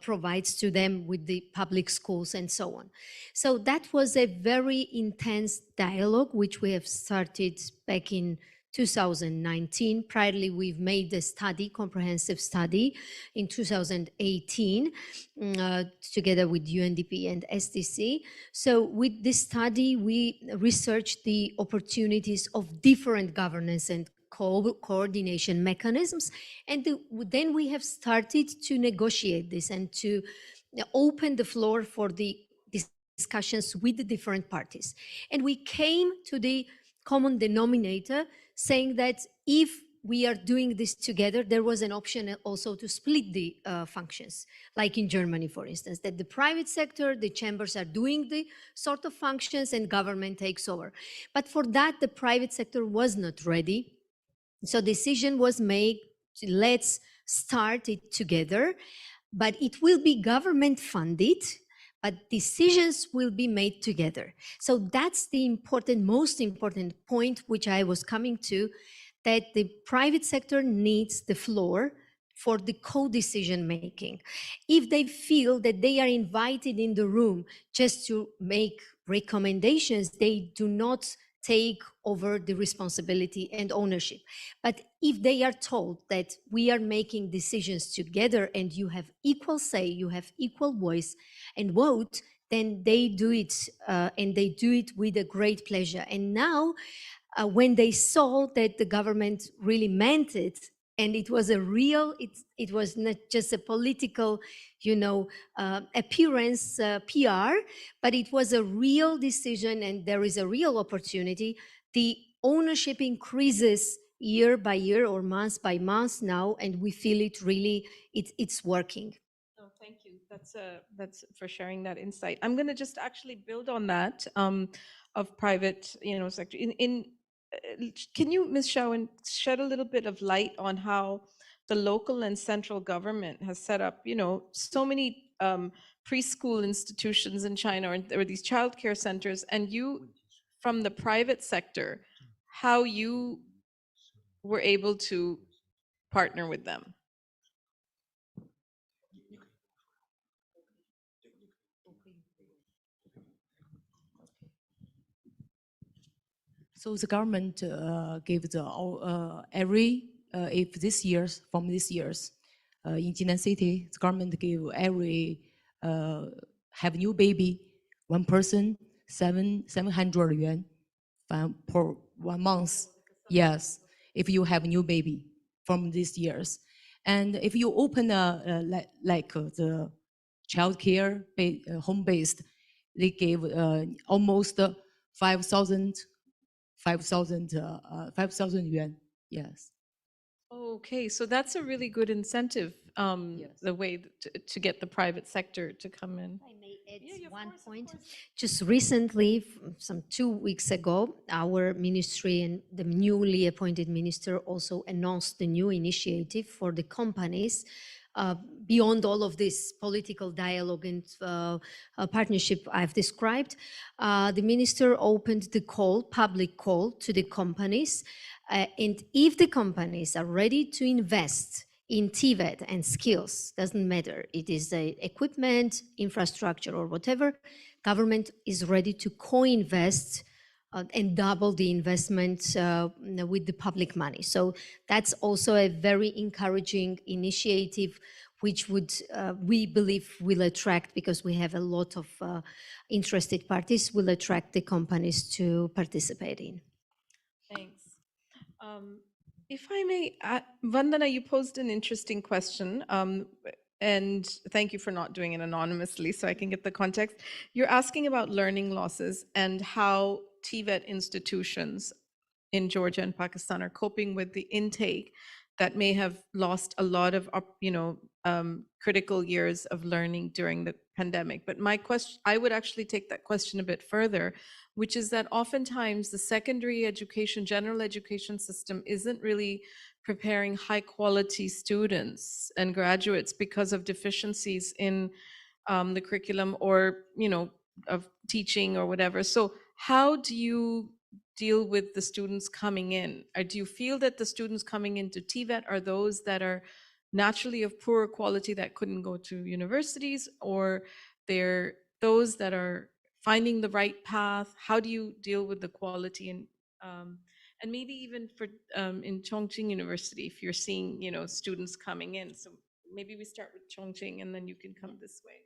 provides to them with the public schools and so on. So that was a very intense dialogue, which we have started back in 2019. Priorly, we've made a study, comprehensive study in 2018, together with UNDP and SDC. So with this study, we researched the opportunities of different governance and coordination mechanisms. And then we have started to negotiate this and to open the floor for the discussions with the different parties. And we came to the common denominator saying that if we are doing this together, there was an option also to split the functions, like in Germany, for instance, that the private sector, the chambers are doing the sort of functions and government takes over. But for that, the private sector was not ready. So decision was made, let's start it together, but it will be government funded, but decisions will be made together. So that's the most important point which I was coming to, that the private sector needs the floor for the co-decision making. If they feel that they are invited in the room just to make recommendations, they do not take over the responsibility and ownership. But if they are told that we are making decisions together and you have equal say, you have equal voice and vote, then they do it, and they do it with a great pleasure. And now, when they saw that the government really meant it, and it was it was not just a political, appearance, PR, but it was a real decision and there is a real opportunity. The ownership increases year by year or month by month now, and we feel it really, it's working. Oh, thank you. That's for sharing that insight. I'm going to just actually build on that, of private, sector. Can you, Ms. Shawan, shed a little bit of light on how the local and central government has set up, so many preschool institutions in China, or these childcare centers, and you, from the private sector, how you were able to partner with them? So the government gave the every if this year's from this year's in Jinan City, the government gave every have new baby, one person 700 yuan per 1 month. Yes, if you have a new baby from this year's, and if you open the childcare home-based, they gave almost 5,000 yuan. Yes. Okay, so that's a really good incentive, Yes. the way to get the private sector to come in. I may add Yeah, of one course, of point. course. Just recently, some 2 weeks ago, our ministry and the newly appointed minister also announced the new initiative for the companies beyond all of this political dialogue and partnership I've described, the minister opened the public call to the companies. And if the companies are ready to invest in TVET and skills, doesn't matter, it is equipment, infrastructure, or whatever, government is ready to co-invest and double the investment with the public money. So that's also a very encouraging initiative, which would, we believe, will attract, because we have a lot of interested parties, will attract the companies to participate in. Thanks. If I may, Vandana, you posed an interesting question, and thank you for not doing it anonymously so I can get the context. You're asking about learning losses and how TVET institutions in Georgia and Pakistan are coping with the intake that may have lost a lot of, critical years of learning during the pandemic. But my question, I would actually take that question a bit further, which is that oftentimes the secondary education, general education system isn't really preparing high quality students and graduates because of deficiencies in the curriculum or, of teaching or whatever. So how do you deal with the students coming in? Or do you feel that the students coming into TVET are those that are naturally of poorer quality that couldn't go to universities, or they're those that are finding the right path? How do you deal with the quality and maybe even for in Chongqing University, if you're seeing, students coming in? So maybe we start with Chongqing and then you can come this way.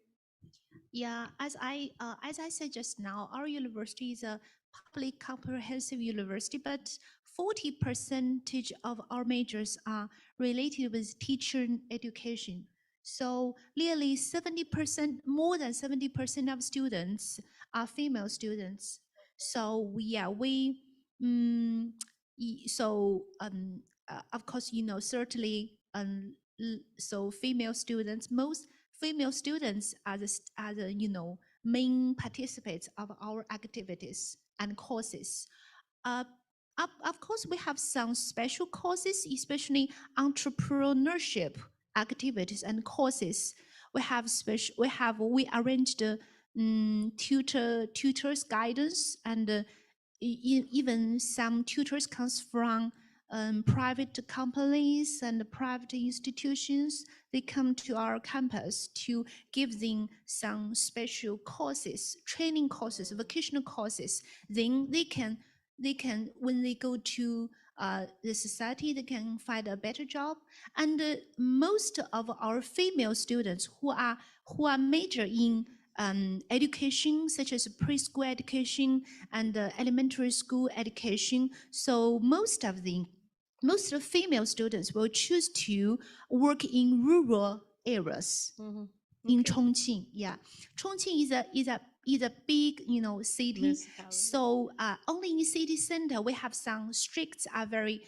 Yeah, as I said just now, our university is a public comprehensive university, but 40% of our majors are related with teacher education. So nearly 70%, more than 70% of students are female students. So of course, certainly, so female students, most female students are the main participants of our activities and courses. Of course, we have some special courses, especially entrepreneurship activities and courses. We arranged tutors guidance, and even some tutors comes from private companies and private institutions. They come to our campus to give them some special courses, training courses, vocational courses. Then they can, when they go to the society, they can find a better job. And most of our female students who are major in education, such as preschool education and elementary school education. So most of female students will choose to work in rural areas. In Chongqing. Yeah, Chongqing is a big city. So only in city center we have some streets are very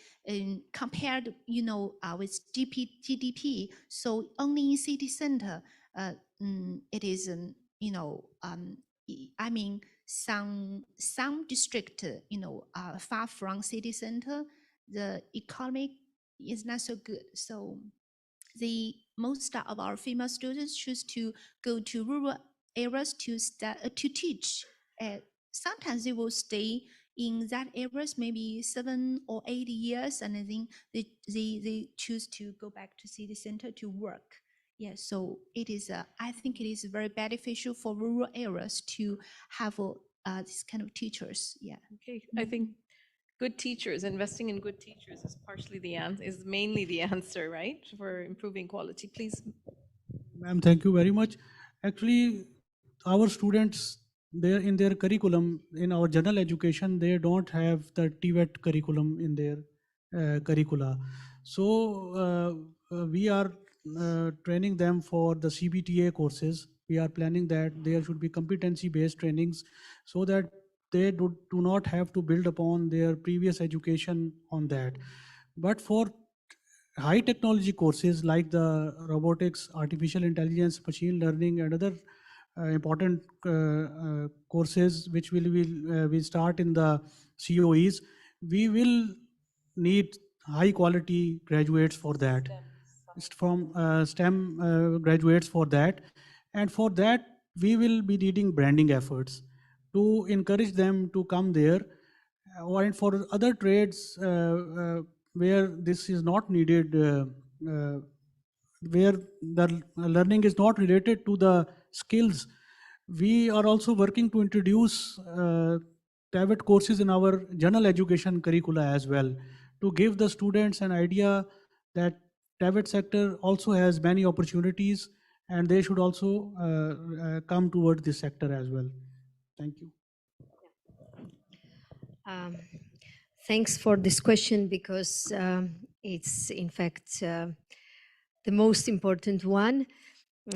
compared with GDP. So only in city center it is I mean some district far from city center, the economic is not so good. So the most of our female students choose to go to rural areas to teach. Sometimes they will stay in that areas maybe 7 or 8 years, and I think they choose to go back to city center to work. Yeah, so it is. I think it is very beneficial for rural areas to have this kind of teachers. Yeah. Okay, I think good teachers, investing in good teachers is partially the answer, is mainly the answer, right, for improving quality. Please. Ma'am, thank you very much. Actually, our students, they're in their curriculum, in our general education, they don't have the TVET curriculum in their curricula. So we are training them for the CBTA courses. We are planning that there should be competency-based trainings so that they do not have to build upon their previous education on that. But for high technology courses like the robotics, artificial intelligence, machine learning, and other important courses which will start in the COEs, we will need high quality graduates for that. from STEM graduates for that. And for that, we will be needing branding efforts to encourage them to come there. And for other trades where this is not needed, uh, where the learning is not related to the skills, we are also working to introduce private courses in our general education curricula as well, to give the students an idea that private sector also has many opportunities and they should also come toward this sector as well. Thank you. Um, Thanks for this question, because it's in fact the most important one.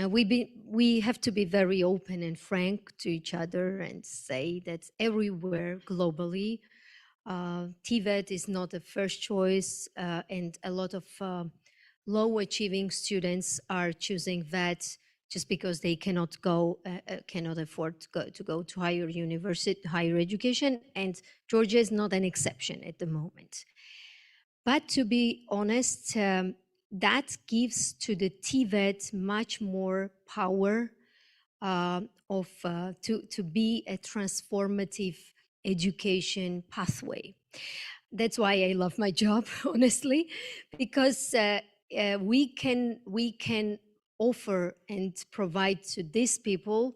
We have to be very open and frank to each other and say that everywhere globally, TVET is not a first choice, and a lot of low achieving students are choosing VET just because they cannot afford to go to higher university, higher education, and Georgia is not an exception at the moment. But to be honest, that gives to the TVET much more power to be a transformative education pathway. That's why I love my job, honestly, because we can offer and provide to these people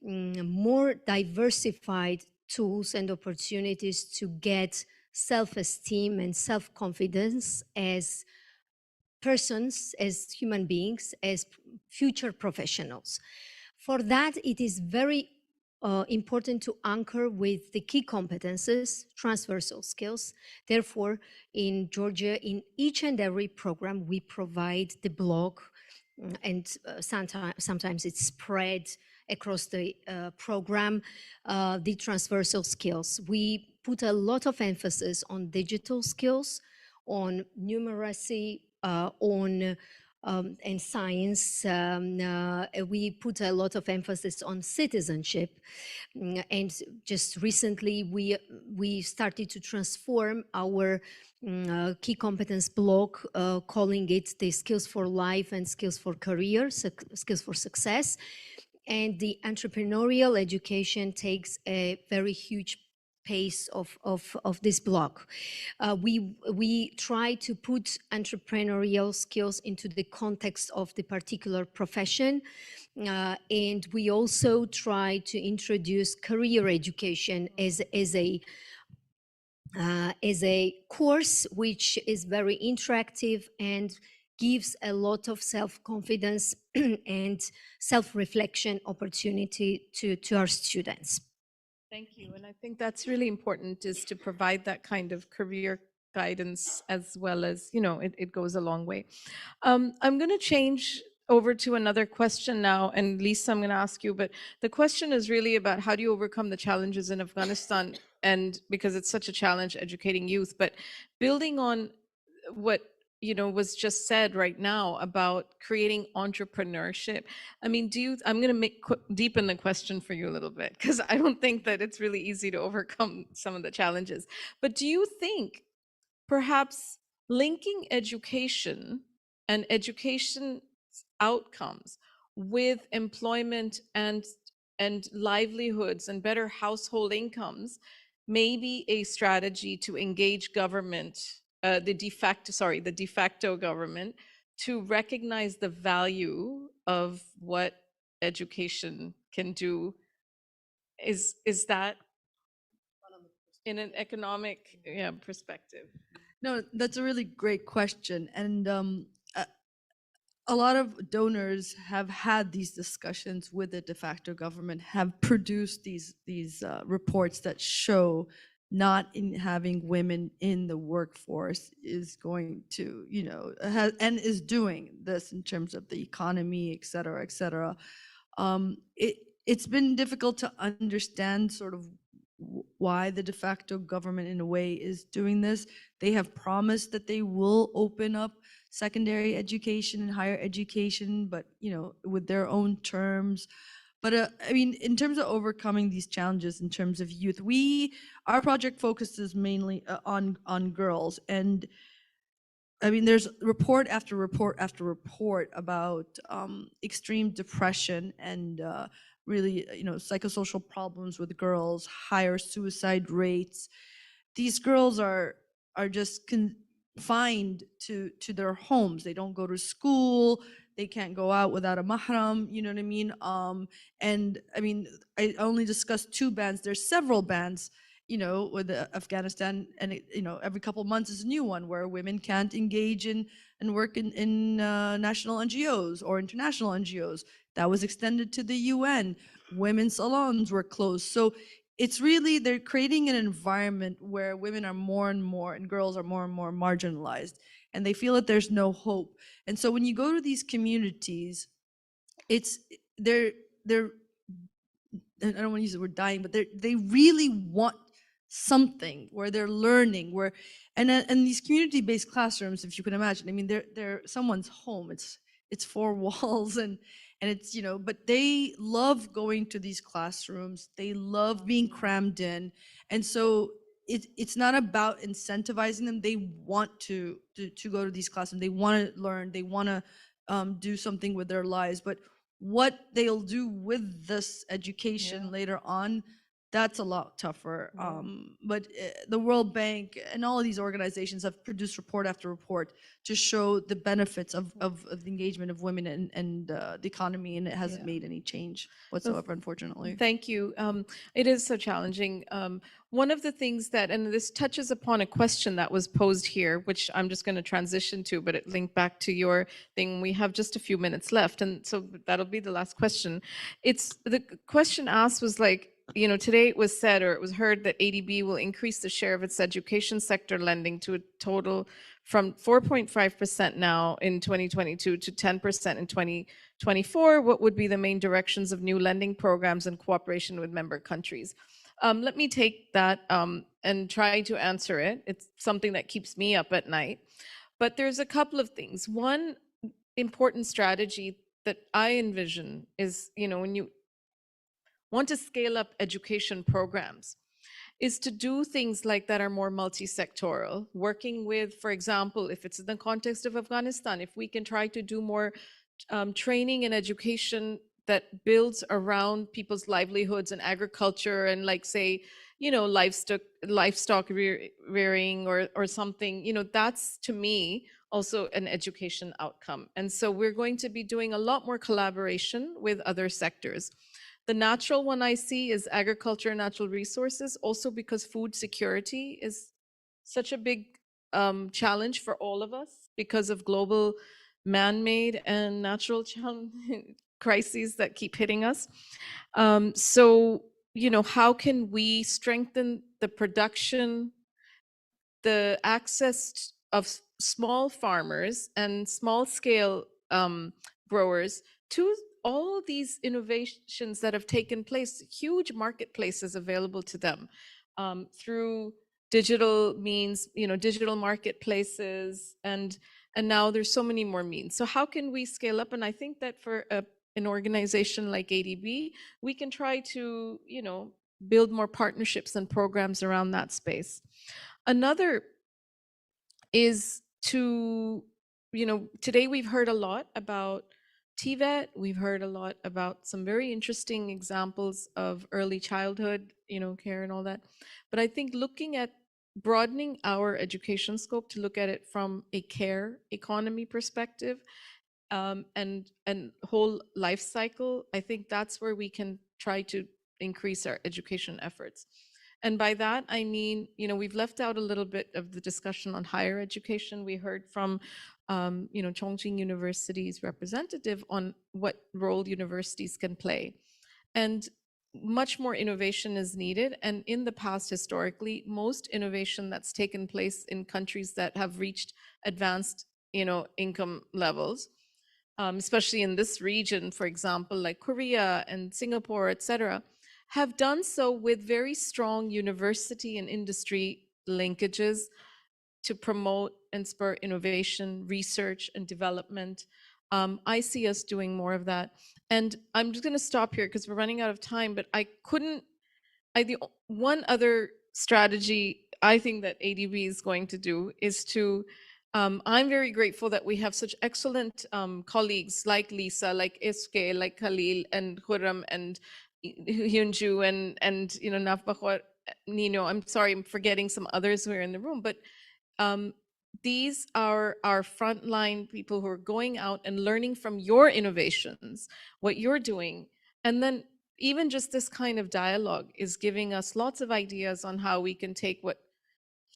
more diversified tools and opportunities to get self-esteem and self-confidence as persons, as human beings, as future professionals. For that, it is very important to anchor with the key competences, transversal skills. Therefore, in Georgia, in each and every program, we provide the block, and sometimes it's spread across the program, the transversal skills. We put a lot of emphasis on digital skills, on numeracy, and science. We put a lot of emphasis on citizenship. And just recently, we started to transform our key competence block, calling it the skills for life and skills for career, skills for success. And the entrepreneurial education takes a very huge pace of this block. We try to put entrepreneurial skills into the context of the particular profession. And we also try to introduce career education as a course which is very interactive and gives a lot of self-confidence and self-reflection opportunity to our students. Thank you. And I think that's really important, is to provide that kind of career guidance, as well as, it goes a long way. I'm going to change over to another question now, and Lisa, I'm going to ask you, but the question is really about how do you overcome the challenges in Afghanistan, and because it's such a challenge educating youth, but building on what was just said right now about creating entrepreneurship. I mean, I'm going to deepen the question for you a little bit, because I don't think that it's really easy to overcome some of the challenges. But do you think perhaps linking education and education outcomes with employment and livelihoods and better household incomes may be a strategy to engage government, the de facto government, to recognize the value of what education can do? Is that in an economic perspective? No, that's a really great question. And a lot of donors have had these discussions with the de facto government, have produced these reports that show not in having women in the workforce is going to, and is doing this in terms of the economy, et cetera, et cetera. It's been difficult to understand sort of why the de facto government in a way is doing this. They have promised that they will open up secondary education and higher education, but with their own terms. But I mean, in terms of overcoming these challenges in terms of youth, our project focuses mainly on girls, and I mean, there's report after report after report about extreme depression and really, psychosocial problems with girls, higher suicide rates. These girls are just confined to their homes. They don't go to school. They can't go out without a mahram. You know what I mean? And I mean, I only discussed 2 bans. There's several bans, with Afghanistan, and every couple months is a new one where women can't engage in and work in national NGOs or international NGOs. That was extended to the UN. Women's salons were closed. So it's really, they're creating an environment where women are more and more, and girls are more and more marginalized, and they feel that there's no hope. And so when you go to these communities, they're I don't want to use the word dying, but they really want something where they're learning, and these community-based classrooms, if you can imagine, I mean, they're someone's home. It's 4 walls, and it's, but they love going to these classrooms. They love being crammed in, and so it's not about incentivizing them. They want to go to these classes. They want to learn. They want to do something with their lives, but what they'll do with this education later on, that's a lot tougher. But the World Bank and all of these organizations have produced report after report to show the benefits of the engagement of women and the economy, and it hasn't made any change whatsoever, unfortunately. Thank you. It is so challenging. One of the things that, and this touches upon a question that was posed here, which I'm just going to transition to, but it linked back to your thing. We have just a few minutes left, and so that'll be the last question. It's the question asked was like, today it was said, or it was heard, that ADB will increase the share of its education sector lending to a total from 4.5% now in 2022 to 10% in 2024. What would be the main directions of new lending programs in cooperation with member countries? Let me take that and try to answer it. It's something that keeps me up at night. But there's a couple of things. One important strategy that I envision is, when you want to scale up education programs, is to do things like that are more multi-sectoral, working with, for example, if it's in the context of Afghanistan, if we can try to do more training and education that builds around people's livelihoods and agriculture and, like, say, livestock rearing or something, that's, to me, also an education outcome. And so we're going to be doing a lot more collaboration with other sectors. The natural one I see is agriculture and natural resources, also because food security is such a big challenge for all of us because of global man-made and natural crises that keep hitting us. So, how can we strengthen the production, the access of small farmers and small scale growers to all these innovations that have taken place, huge marketplaces available to them through digital means, digital marketplaces, and now there's so many more means. So how can we scale up? And I think that for an organization like ADB, we can try to, build more partnerships and programs around that space. Another is to, today we've heard a lot about TVET. We've heard a lot about some very interesting examples of early childhood, care and all that. But I think looking at broadening our education scope to look at it from a care economy perspective and whole life cycle, I think that's where we can try to increase our education efforts. And by that, I mean, we've left out a little bit of the discussion on higher education. We heard from, Chongqing University's representative on what role universities can play. And much more innovation is needed. And in the past, historically, most innovation that's taken place in countries that have reached advanced, income levels, especially in this region, for example, like Korea and Singapore, et cetera, have done so with very strong university and industry linkages to promote and spur innovation, research, and development. I see us doing more of that. And I'm just going to stop here because we're running out of time, but one other strategy I think that ADB is going to do is to I'm very grateful that we have such excellent colleagues like Lisa, like Iske, like Khalil and Khurram and Hyunju and Nafbahor, Nino. I'm sorry, I'm forgetting some others who are in the room, but um, these are our frontline people who are going out and learning from your innovations, what you're doing. And then even just this kind of dialogue is giving us lots of ideas on how we can take what's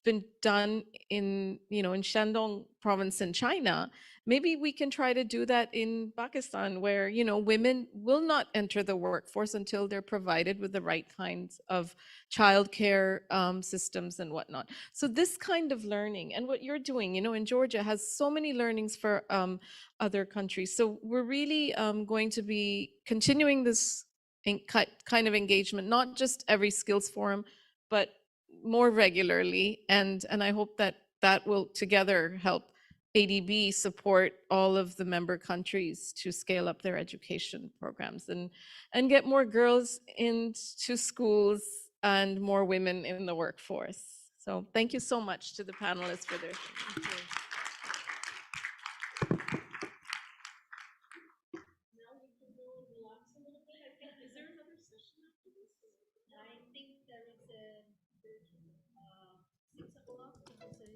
been done in Shandong province in China. Maybe we can try to do that in Pakistan, where women will not enter the workforce until they're provided with the right kinds of childcare systems and whatnot. So this kind of learning and what you're doing, in Georgia has so many learnings for other countries. So we're really going to be continuing this kind of engagement, not just every skills forum, but more regularly. And I hope that that will together help ADB support all of the member countries to scale up their education programs and get more girls into schools and more women in the workforce. So thank you so much to the panelists for their.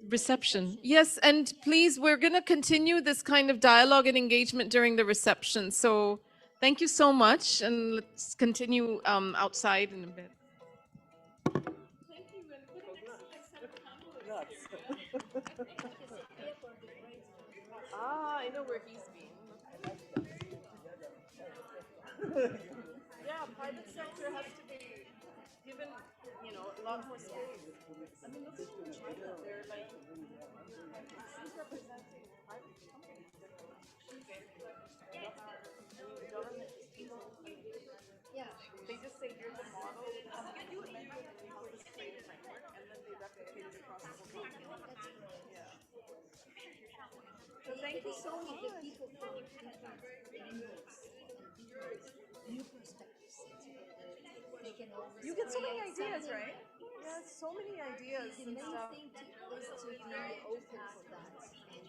Reception. Yes, and please, we're going to continue this kind of dialogue and engagement during the reception. So thank you so much, and let's continue outside in a bit. Thank you, and what an excellent set of panelists. I know where he's been. Yeah, private sector has to be given, a lot more space. I mean, look at China. They're like, he's representing private companies. Government just they just say here's the model, implement it, and how this create a framework, and then they replicate it across the whole continent. Yeah. So thank you so much. You get so many ideas, right? Yeah, so many ideas and stuff. The main thing is to be open for that. And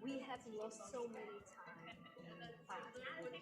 we have lost so many time in the past for the